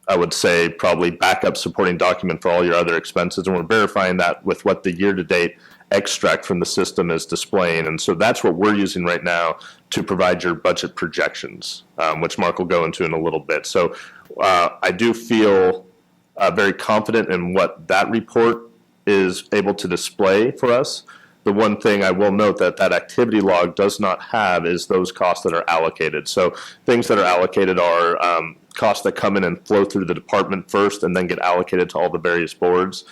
I would say probably backup supporting document for all your other expenses, and we're verifying that with what the year-to-date extract from the system is displaying. And so that's what we're using right now to provide your budget projections, which Mark will go into in a little bit. So I do feel very confident in what that report is able to display for us. The one thing I will note that activity log does not have is those costs that are allocated. So things that are allocated are costs that come in and flow through the department first and then get allocated to all the various boards.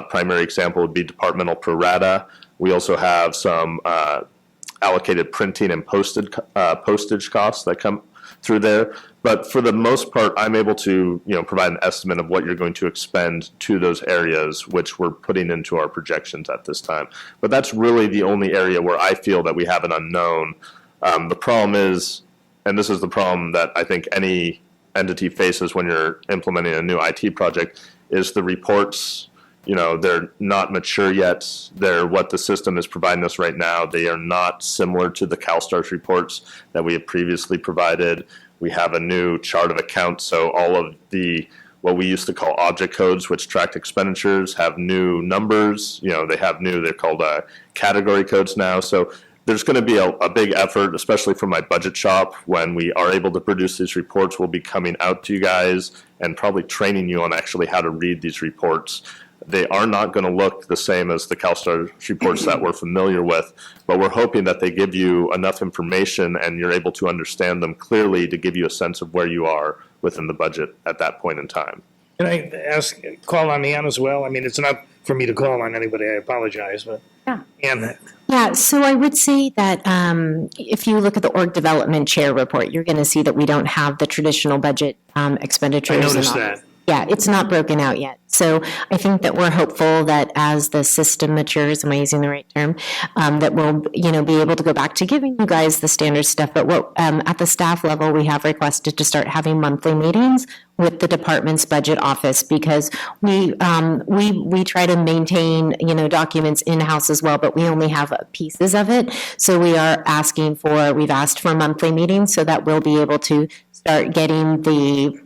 Primary example would be departmental pro rata. We also have some allocated printing and postage costs that come through there. But for the most part, I'm able to provide an estimate of what you're going to expend to those areas, which we're putting into our projections at this time. But that's really the only area where I feel that we have an unknown. The problem is, and this is the problem that I think any entity faces when you're implementing a new IT project, is the reports, they're not mature yet. They're what the system is providing us right now. They are not similar to the CalSTARS reports that we have previously provided. We have a new chart of accounts, so all of the what we used to call object codes, which tracked expenditures, have new numbers. They're called category codes now. So there's going to be a big effort, especially for my budget shop. When we are able to produce these reports, we'll be coming out to you guys and probably training you on actually how to read these reports. They are not going to look the same as the CalSTARS reports that we're familiar with, but we're hoping that they give you enough information and you're able to understand them clearly to give you a sense of where you are within the budget at that point in time.
Can I call on Leanne as well? I mean, it's not for me to call on anybody, I apologize, but And
Yeah, so I would say that if you look at the org development chair report, you're going to see that we don't have the traditional budget expenditures.
I
and
noticed
all.
that.
Yeah, it's not broken out yet. So I think that we're hopeful that as the system matures, am I using the right term? That we'll, be able to go back to giving you guys the standard stuff. But what at the staff level, we have requested to start having monthly meetings with the department's budget office because we try to maintain, documents in-house as well, but we only have pieces of it. So we've asked for monthly meetings so that we'll be able to start getting the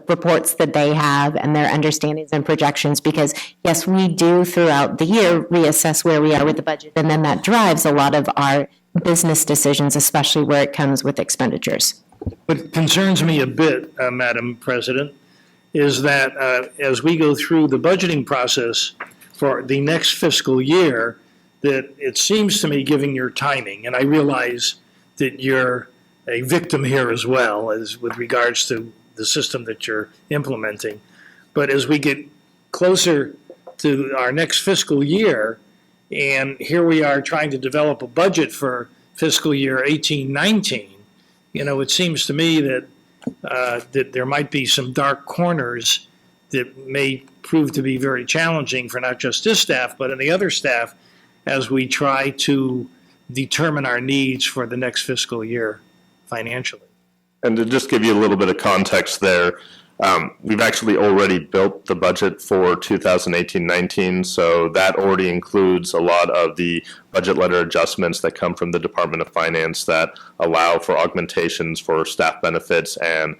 reports that they have and their understandings and projections, because yes, we do throughout the year reassess where we are with the budget, and then that drives a lot of our business decisions, especially where it comes with expenditures.
What concerns me a bit, Madam President, is that as we go through the budgeting process for the next fiscal year, that it seems to me, given your timing, and I realize that you're a victim here as well as with regards to the system that you're implementing. But as we get closer to our next fiscal year, and here we are trying to develop a budget for fiscal year 18-19, it seems to me that that there might be some dark corners that may prove to be very challenging for not just this staff, but in the other staff as we try to determine our needs for the next fiscal year financially.
And to just give you a little bit of context there, we've actually already built the budget for 2018-19, so that already includes a lot of the budget letter adjustments that come from the Department of Finance that allow for augmentations for staff benefits and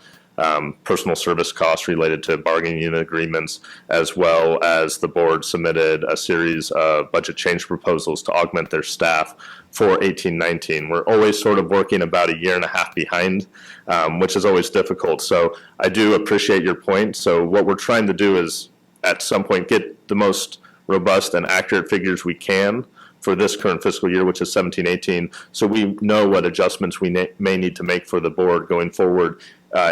personal service costs related to bargaining unit agreements, as well as the board submitted a series of budget change proposals to augment their staff for 18-19. We're always sort of working about a year and a half behind, which is always difficult. So I do appreciate your point. So what we're trying to do is at some point get the most robust and accurate figures we can for this current fiscal year, which is 17-18, so we know what adjustments we may need to make for the board going forward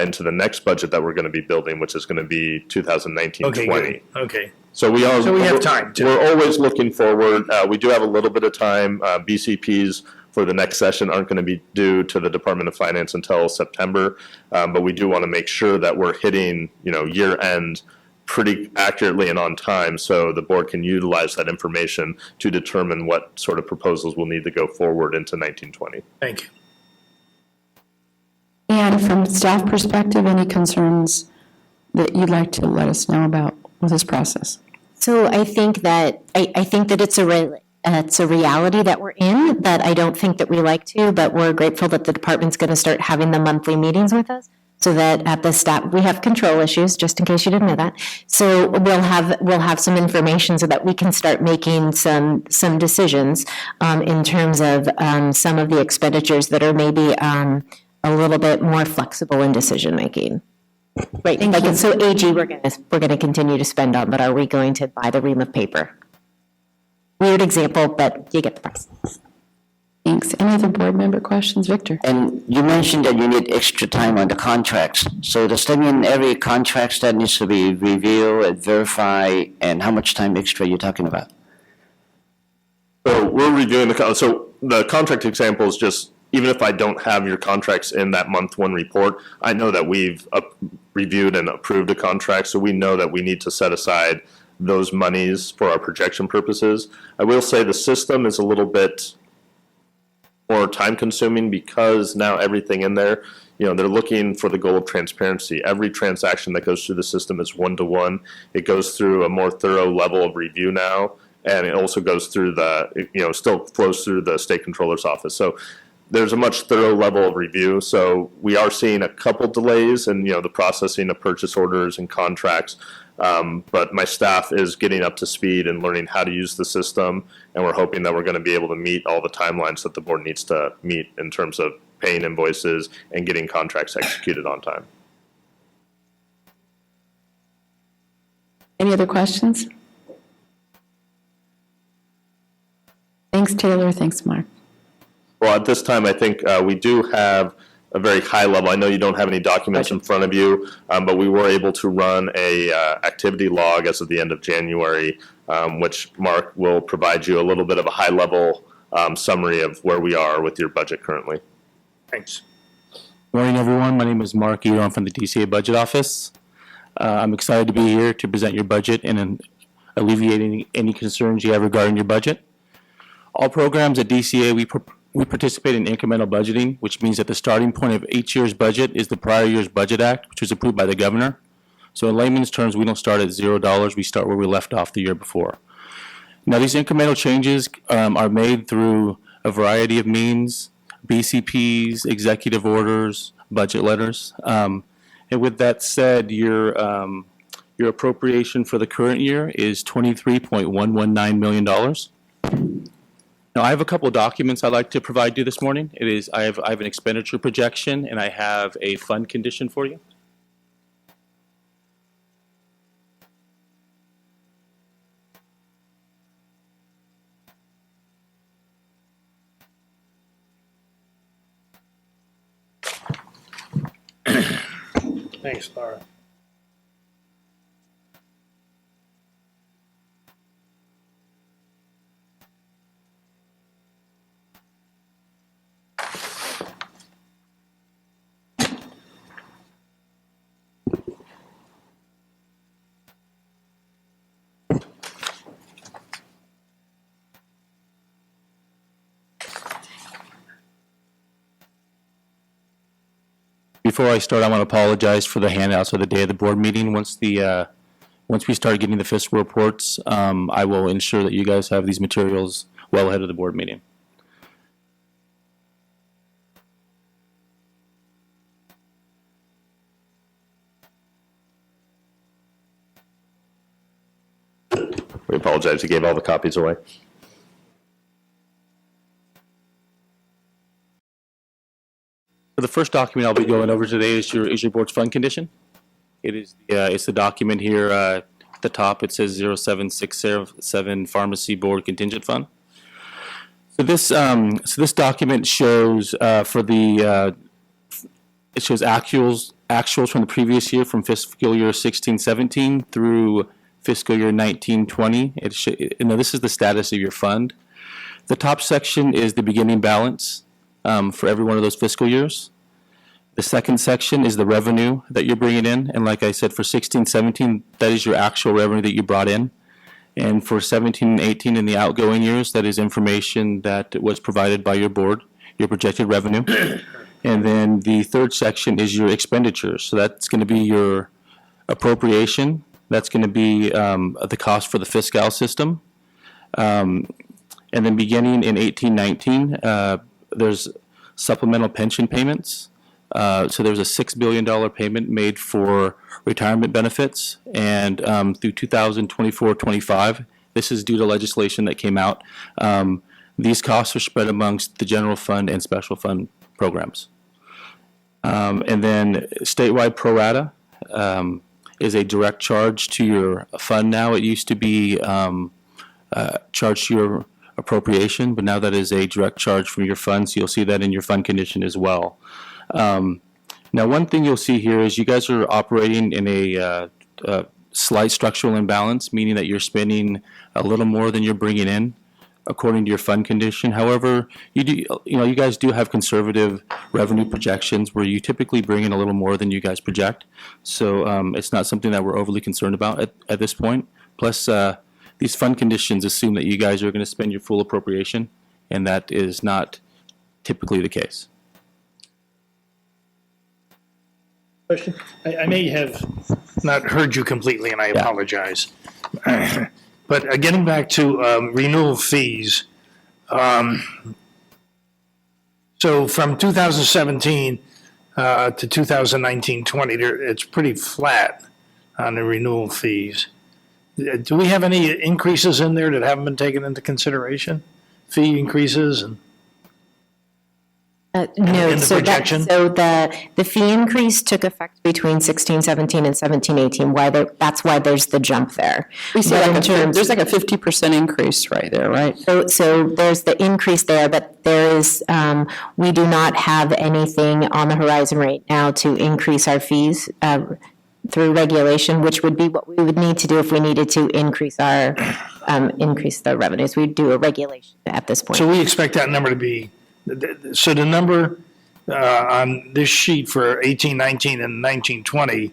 into the next budget that we're going to be building, which is going to be 2019-20.
Okay, good. Okay.
So we
have time to.
We're always looking forward. We do have a little bit of time. BCPs for the next session aren't going to be due to the Department of Finance until September, but we do want to make sure that we're hitting, year end pretty accurately and on time, so the board can utilize that information to determine what sort of proposals will need to go forward into 19-20.
Thank you.
And from staff perspective, any concerns that you'd like to let us know about with this process?
So I think that it's a reality that we're in that I don't think that we like to, but we're grateful that the department's going to start having the monthly meetings with us. So that at the staff, we have control issues, just in case you didn't know that. So we'll have some information so that we can start making some decisions in terms of some of the expenditures that are maybe a little bit more flexible in decision making. Right. So AG, we're gonna continue to spend on, but are we going to buy the ream of paper? Weird example, but you get the process.
Thanks. Any other board member questions? Victor?
And you mentioned that you need extra time on the contracts. So does that mean every contract that needs to be reviewed and verified, and how much time extra are you talking about?
So we're reviewing so the contract example is just, even if I don't have your contracts in that month one report, I know that we've reviewed and approved a contract, so we know that we need to set aside those monies for our projection purposes. I will say the system is a little bit more time consuming because now everything in there, they're looking for the goal of transparency. Every transaction that goes through the system is one-to-one. It goes through a more thorough level of review now, and it also goes through still flows through the state controller's office. So there's a much thorough level of review. So we are seeing a couple delays in, the processing of purchase orders and contracts. But my staff is getting up to speed and learning how to use the system, and we're hoping that we're going to be able to meet all the timelines that the board needs to meet in terms of paying invoices and getting contracts executed on time.
Any other questions? Thanks, Taylor. Thanks, Mark.
Well, at this time, I think we do have a very high level, I know you don't have any documents in front of you, but we were able to run a activity log as of the end of January, which Mark will provide you a little bit of a high level summary of where we are with your budget currently.
Thanks.
Morning, everyone. My name is Mark Edo. I'm from the DCA Budget Office. I'm excited to be here to present your budget and alleviating any concerns you have regarding your budget. All programs at DCA, we participate in incremental budgeting, which means that the starting point of each year's budget is the prior year's Budget Act, which was approved by the governor. So in layman's terms, we don't start at $0. We start where we left off the year before. Now, these incremental changes are made through a variety of means: BCPs, executive orders, budget letters. And with that said, your appropriation for the current year is $23.119 million. Now, I have a couple of documents I'd like to provide you this morning. I have an expenditure projection, and I have a fund condition for you.
Thanks, Laura.
Before I start, I want to apologize for the handouts of the day of the board meeting. Once we start getting the fiscal reports, I will ensure that you guys have these materials well ahead of the board meeting.
We apologize, we gave all the copies away.
So the first document I'll be going over today is your board's fund condition. It's the document here at the top. It says 07607 Pharmacy Board Contingent Fund. So this document shows it shows actuals from the previous year, from fiscal year 16-17 through fiscal year 19-20. This is the status of your fund. The top section is the beginning balance for every one of those fiscal years. The second section is the revenue that you're bringing in. And like I said, for 16-17, that is your actual revenue that you brought in. And for 17 and 18 in the outgoing years, that is information that was provided by your board, your projected revenue. And then the third section is your expenditures. So that's going to be your appropriation. That's going to be the cost for the fiscal system. And then beginning in 18-19, there's supplemental pension payments. So there's a $6 billion payment made for retirement benefits. And through 2024-25, this is due to legislation that came out. These costs are spread amongst the general fund and special fund programs. And then statewide pro rata is a direct charge to your fund now. It used to be charged to your appropriation, but now that is a direct charge from your funds. You'll see that in your fund condition as well. Now, one thing you'll see here is you guys are operating in a slight structural imbalance, meaning that you're spending a little more than you're bringing in, according to your fund condition. However, you guys do have conservative revenue projections where you typically bring in a little more than you guys project. So it's not something that we're overly concerned about at this point. Plus, these fund conditions assume that you guys are going to spend your full appropriation, and that is not typically the case.
Question? I may have not heard you completely, and I apologize. But getting back to renewal fees, so from 2017 to 2019-20, it's pretty flat on the renewal fees. Do we have any increases in there that haven't been taken into consideration? Fee increases?
No,
in the
so
projection?
the fee increase took effect between 16-17 and 17-18, that's why there's the jump there.
We see
But
like
in terms-
there's like a 50% increase right there, right?
So there's the increase there, but there is, we do not have anything on the horizon right now to increase our fees through regulation, which would be what we would need to do if we needed to increase our, increase the revenues. We'd do a regulation at this point.
So we expect that number to be, so the number on this sheet for 18-19 and 19-20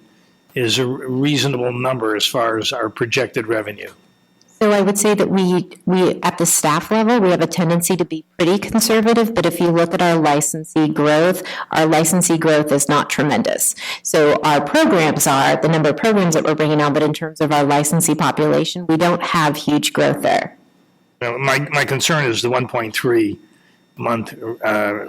is a reasonable number as far as our projected revenue.
So I would say that we at the staff level, we have a tendency to be pretty conservative, but if you look at our licensee growth is not tremendous. So our programs are, the number of programs that we're bringing on, but in terms of our licensee population, we don't have huge growth there.
Now, my concern is the 1.3 month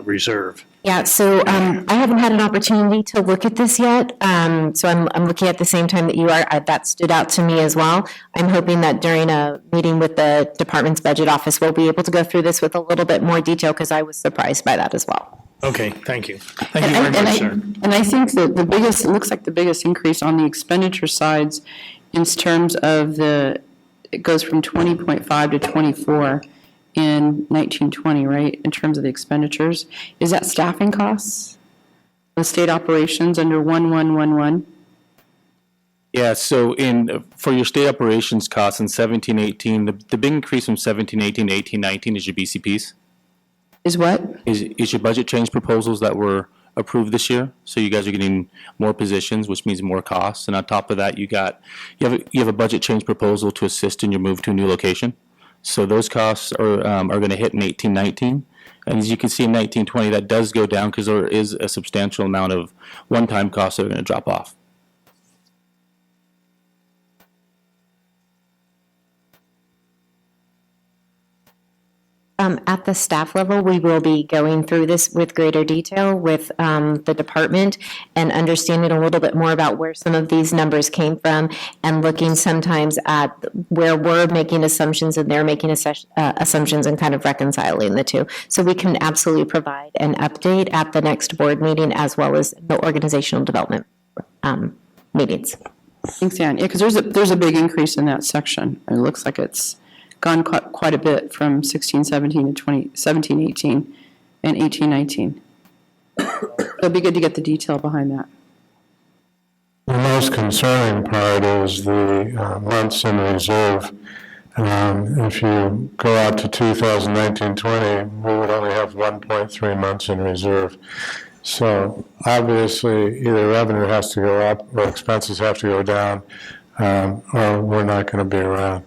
reserve.
Yeah, so I haven't had an opportunity to look at this yet. So I'm looking at the same time that you are. That stood out to me as well. I'm hoping that during a meeting with the department's budget office, we'll be able to go through this with a little bit more detail because I was surprised by that as well.
Okay, thank you. Thank you very much, sir.
And I think that it looks like the biggest increase on the expenditure sides in terms of it goes from 20.5 to 24 in 1920, right, in terms of the expenditures. Is that staffing costs? The state operations under 1111?
Yeah, so for your state operations costs in 17-18, the big increase from 17-18 to 18-19 is your BCPs.
Is what?
Is your budget change proposals that were approved this year. So you guys are getting more positions, which means more costs. And on top of that, you have a budget change proposal to assist in your move to a new location. So those costs are going to hit in 18-19. And as you can see in 19-20, that does go down because there is a substantial amount of one-time costs that are going to drop off.
At the staff level, we will be going through this with greater detail with the department and understanding a little bit more about where some of these numbers came from and looking sometimes at where we're making assumptions and they're making assumptions and kind of reconciling the two. So we can absolutely provide an update at the next board meeting as well as the organizational development meetings.
Thanks, Ann. Yeah, because there's a big increase in that section. It looks like it's gone quite a bit from 16-17 to 17-18 and 18-19. It'll be good to get the detail behind that.
The most concerning part is the months in reserve. If you go out to 2019-20, we would only have 1.3 months in reserve. So obviously, either revenue has to go up or expenses have to go down, or we're not going to be around.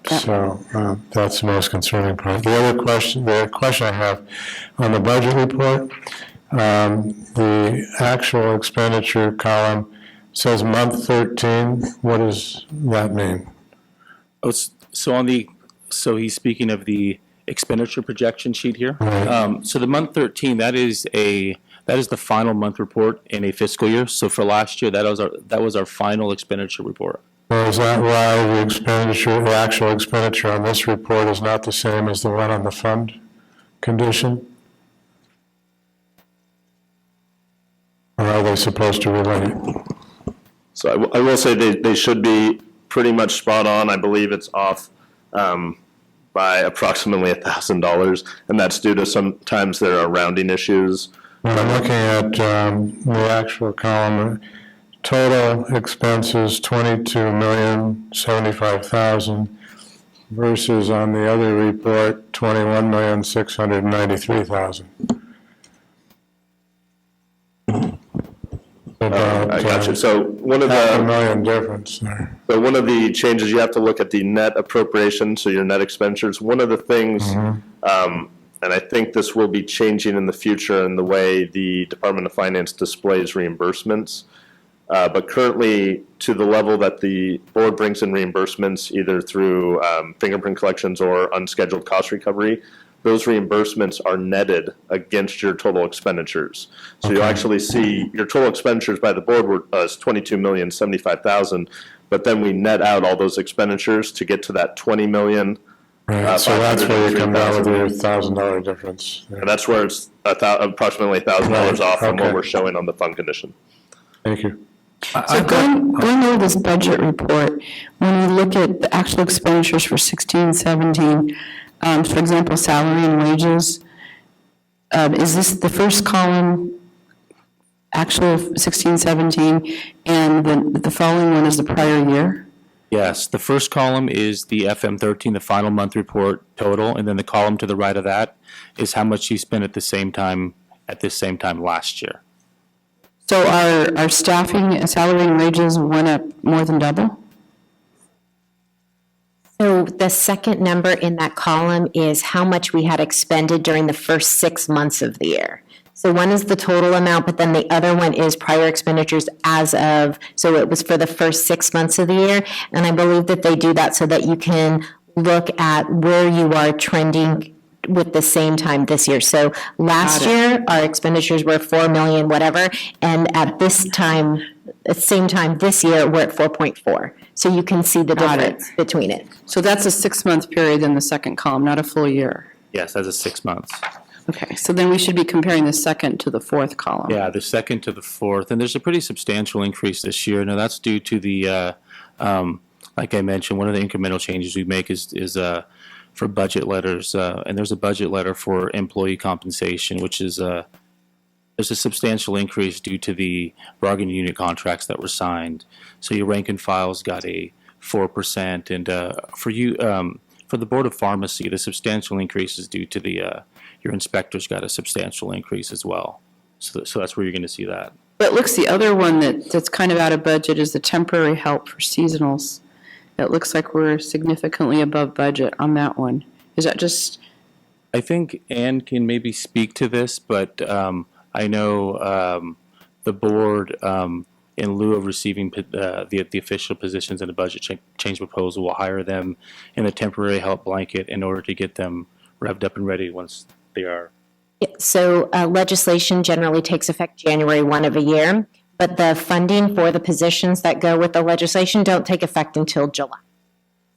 So that's the most concerning part. The question I have on the budget report, the actual expenditure column says month 13. What does that mean?
Oh, so he's speaking of the expenditure projection sheet here.
Right.
So the month 13, that is the final month report in a fiscal year. So for last year, that was our final expenditure report.
Well, is that why the actual expenditure on this report is not the same as the one on the fund condition? Or are they supposed to relate?
So I will say they should be pretty much spot on. I believe it's off by approximately $1,000, and that's due to sometimes there are rounding issues.
I'm looking at the actual column. Total expenses, $22,075,000 versus on the other report, $21,693,000.
I got you. So one of
half a million difference there.
So one of the changes, you have to look at the net appropriation, so your net expenditures. One of the things, and I think this will be changing in the future in the way the Department of Finance displays reimbursements. But currently, to the level that the board brings in reimbursements, either through fingerprint collections or unscheduled cost recovery, those reimbursements are netted against your total expenditures. So you'll actually see your total expenditures by the board were $22,075,000, but then we net out all those expenditures to get to that $20 million
Right, so that's where you come down with your
$503,000.
$1,000 difference.
And that's where it's approximately $1,000
Right,
off from what
okay.
we're showing on the fund condition.
Thank you.
So going over this budget report, when we look at the actual expenditures for 16, 17, for example, salary and wages, is this the first column actual 16, 17, and the following one is the prior year?
Yes, the first column is the FM13, the final month report total, and then the column to the right of that is how much you spent at this same time last year.
So our staffing, salary and wages went up more than double?
So the second number in that column is how much we had expended during the first 6 months of the year. So one is the total amount, but then the other one is prior expenditures as of, so it was for the first 6 months of the year. And I believe that they do that so that you can look at where you are trending with the same time this year. So last year, our expenditures were 4 million, whatever, and at this time, same time this year, we're at 4.4. So you can see the difference between it.
So that's a 6-month period in the second column, not a full year?
Yes, that's a 6 months.
Okay, so then we should be comparing the second to the fourth column.
Yeah, the second to the fourth, and there's a pretty substantial increase this year. Now, that's due to the, like I mentioned, one of the incremental changes we make is for budget letters, and there's a budget letter for employee compensation, which is there's a substantial increase due to the bargaining unit contracts that were signed. So your rank and files got a 4%, and for you, for the Board of Pharmacy, the substantial increase is due to the your inspectors got a substantial increase as well. So that's where you're going to see that.
But looks, the other one that's kind of out of budget is the temporary help for seasonals. It looks like we're significantly above budget on that one. Is that just?
I think Ann can maybe speak to this, but I know the board, in lieu of receiving the official positions in a budget change proposal, will hire them in a temporary help blanket in order to get them revved up and ready once they are.
So legislation generally takes effect January 1 of a year, but the funding for the positions that go with the legislation don't take effect until July.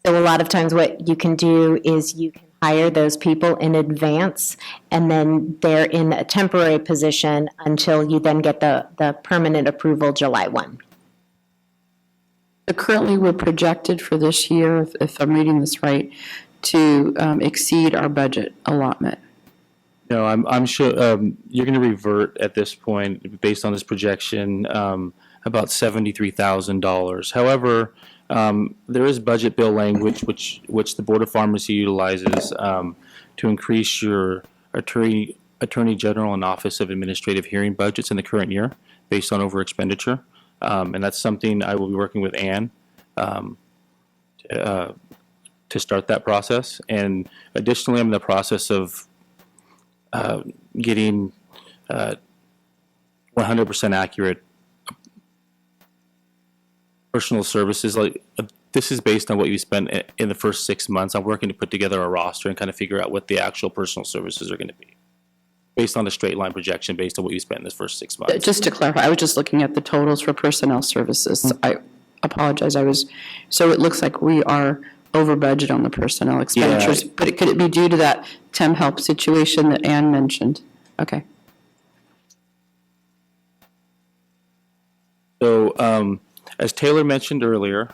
So a lot of times what you can do is you can hire those people in advance, and then they're in a temporary position until you then get the permanent approval July 1.
So currently, we're projected for this year, if I'm reading this right, to exceed our budget allotment.
No, I'm sure you're going to revert at this point, based on this projection, about $73,000. However, there is budget bill language which the Board of Pharmacy utilizes to increase your attorney general and Office of Administrative Hearing budgets in the current year based on over expenditure, and that's something I will be working with Ann to start that process. And additionally, I'm in the process of getting 100% accurate personal services. Like this is based on what you spent in the first 6 months. I'm working to put together a roster and kind of figure out what the actual personal services are going to be, based on a straight line projection, based on what you spent in the first 6 months.
Just to clarify, I was just looking at the totals for personnel services. I apologize. So it looks like we are over budget on the personnel expenditures, but could it be due to that temp help situation that Ann mentioned? Okay.
So, as Taylor mentioned earlier,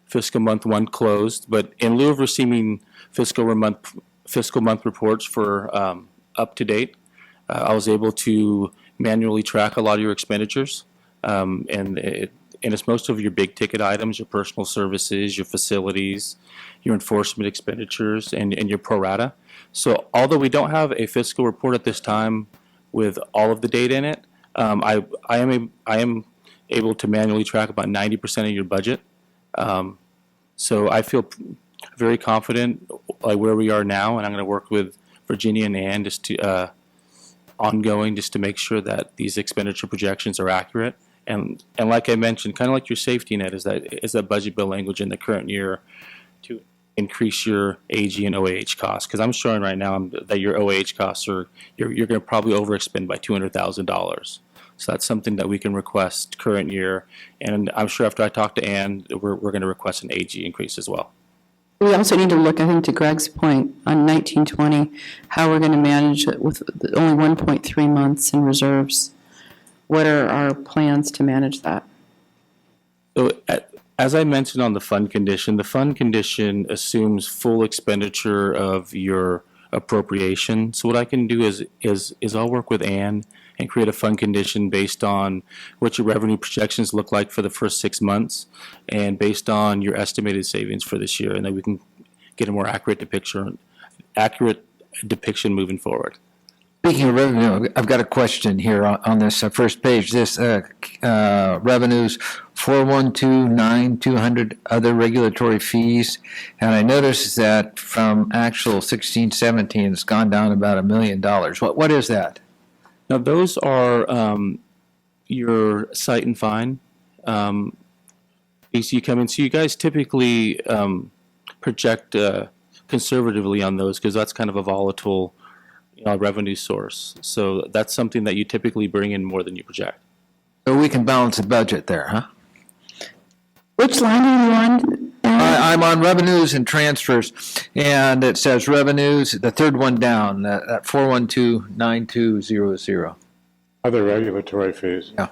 fiscal month 1 closed, but in lieu of receiving fiscal month reports for up to date, I was able to manually track a lot of your expenditures, and it's most of your big ticket items, your personal services, your facilities, your enforcement expenditures, and your pro rata. So although we don't have a fiscal report at this time with all of the data in it, I am able to manually track about 90% of your budget. So I feel very confident like where we are now, and I'm going to work with Virginia and Ann just to ongoing just to make sure that these expenditure projections are accurate. And like I mentioned, kind of like your safety net is that budget bill language in the current year to increase your AG and OAH costs. Because I'm showing right now that your OAH costs you're going to probably overexpend by $200,000. So that's something that we can request current year. And I'm sure after I talk to Ann, we're going to request an AG increase as well.
We also need to look, I think, to Greg's point on 1920, how we're going to manage it with only 1.3 months in reserves. What are our plans to manage that?
So as I mentioned on the fund condition assumes full expenditure of your appropriation. So what I can do is I'll work with Ann and create a fund condition based on what your revenue projections look like for the first 6 months and based on your estimated savings for this year, and then we can get a more accurate depiction moving forward.
Speaking of revenue, I've got a question here on this first page. This revenues 412,900 other regulatory fees, and I noticed that from actual 16-17, it's gone down about $1 million. What is that?
Now, those are your cite and fine fees you come in. So you guys typically project conservatively on those because that's kind of a volatile revenue source. So that's something that you typically bring in more than you project.
So we can balance the budget there, huh?
Which line are you on?
I'm on revenues and transfers, and it says revenues, the third one down, that 412,9200.
Other regulatory fees.
Yeah.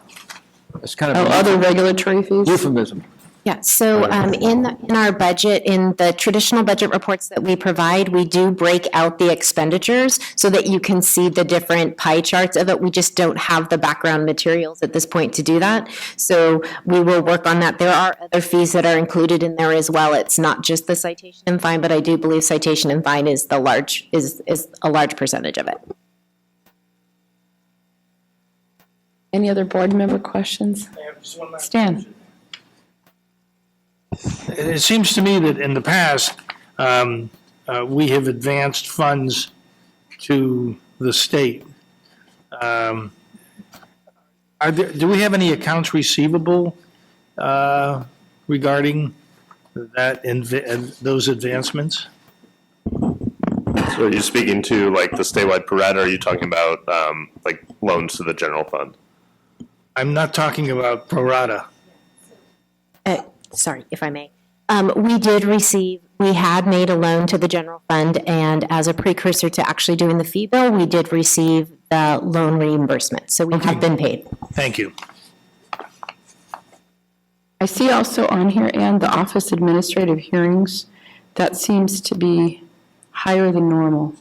It's kind of
Other regulatory fees?
euphemism.
Yeah, so in our budget, in the traditional budget reports that we provide, we do break out the expenditures so that you can see the different pie charts of it. We just don't have the background materials at this point to do that. So we will work on that. There are other fees that are included in there as well. It's not just the citation and fine, but I do believe citation and fine is a large percentage of it.
Any other board member questions? Stan?
It seems to me that in the past, we have advanced funds to the state. Do we have any accounts receivable regarding those advancements?
So are you speaking to like the statewide pro rata, or are you talking about like loans to the general fund?
I'm not talking about pro rata.
Sorry, if I may. We had made a loan to the general fund, and as a precursor to actually doing the fee bill, we did receive the loan reimbursement. So we have been paid.
Thank you.
I see also on here, and the office administrative hearings, that seems to be higher than normal.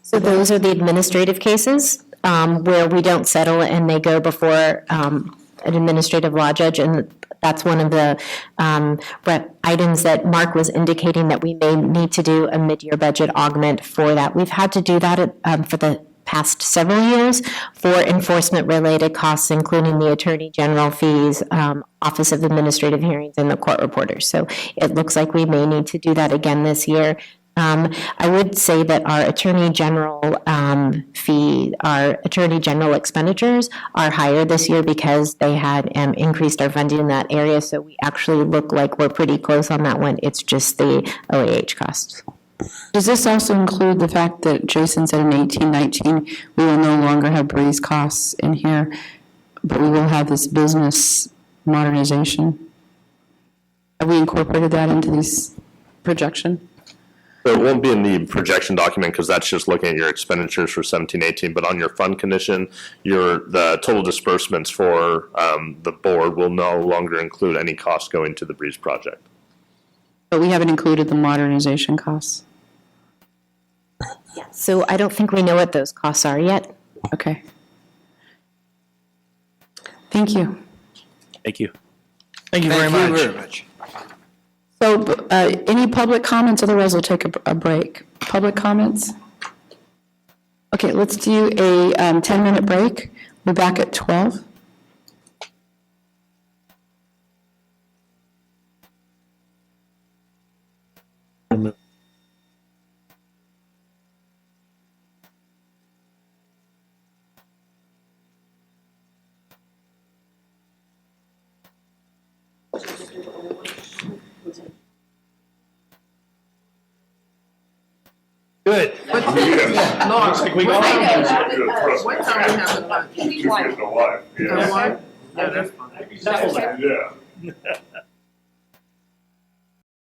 So those are the administrative cases where we don't settle and they go before an administrative law judge, and that's one of the items that Mark was indicating that we may need to do a mid-year budget augment for that. We've had to do that for the past several years for enforcement-related costs, including the Attorney General fees, Office of Administrative Hearings, and the court reporters. So it looks like we may need to do that again this year. I would say that our Attorney General our Attorney General expenditures are higher this year because they had increased our funding in that area. So we actually look like we're pretty close on that one. It's just the OAH costs.
Does this also include the fact that Jason said in 1819 we will no longer have Breeze costs in here, but we will have this business modernization? Have we incorporated that into this projection?
So it won't be in the projection document because that's just looking at your expenditures for 17-18, but on your fund condition, the total disbursements for the board will no longer include any costs going to the Breeze project.
But we haven't included the modernization costs.
Yeah. So I don't think we know what those costs are yet.
Okay. Thank you.
Thank you.
Thank you very much.
So any public comments? Otherwise, we'll take a break. Public comments? Okay, let's do a 10-minute break. We're back at 12.
Good.
Looks
like we got
what time we have the lunch?
One.
Yeah, that's fine.
Yeah.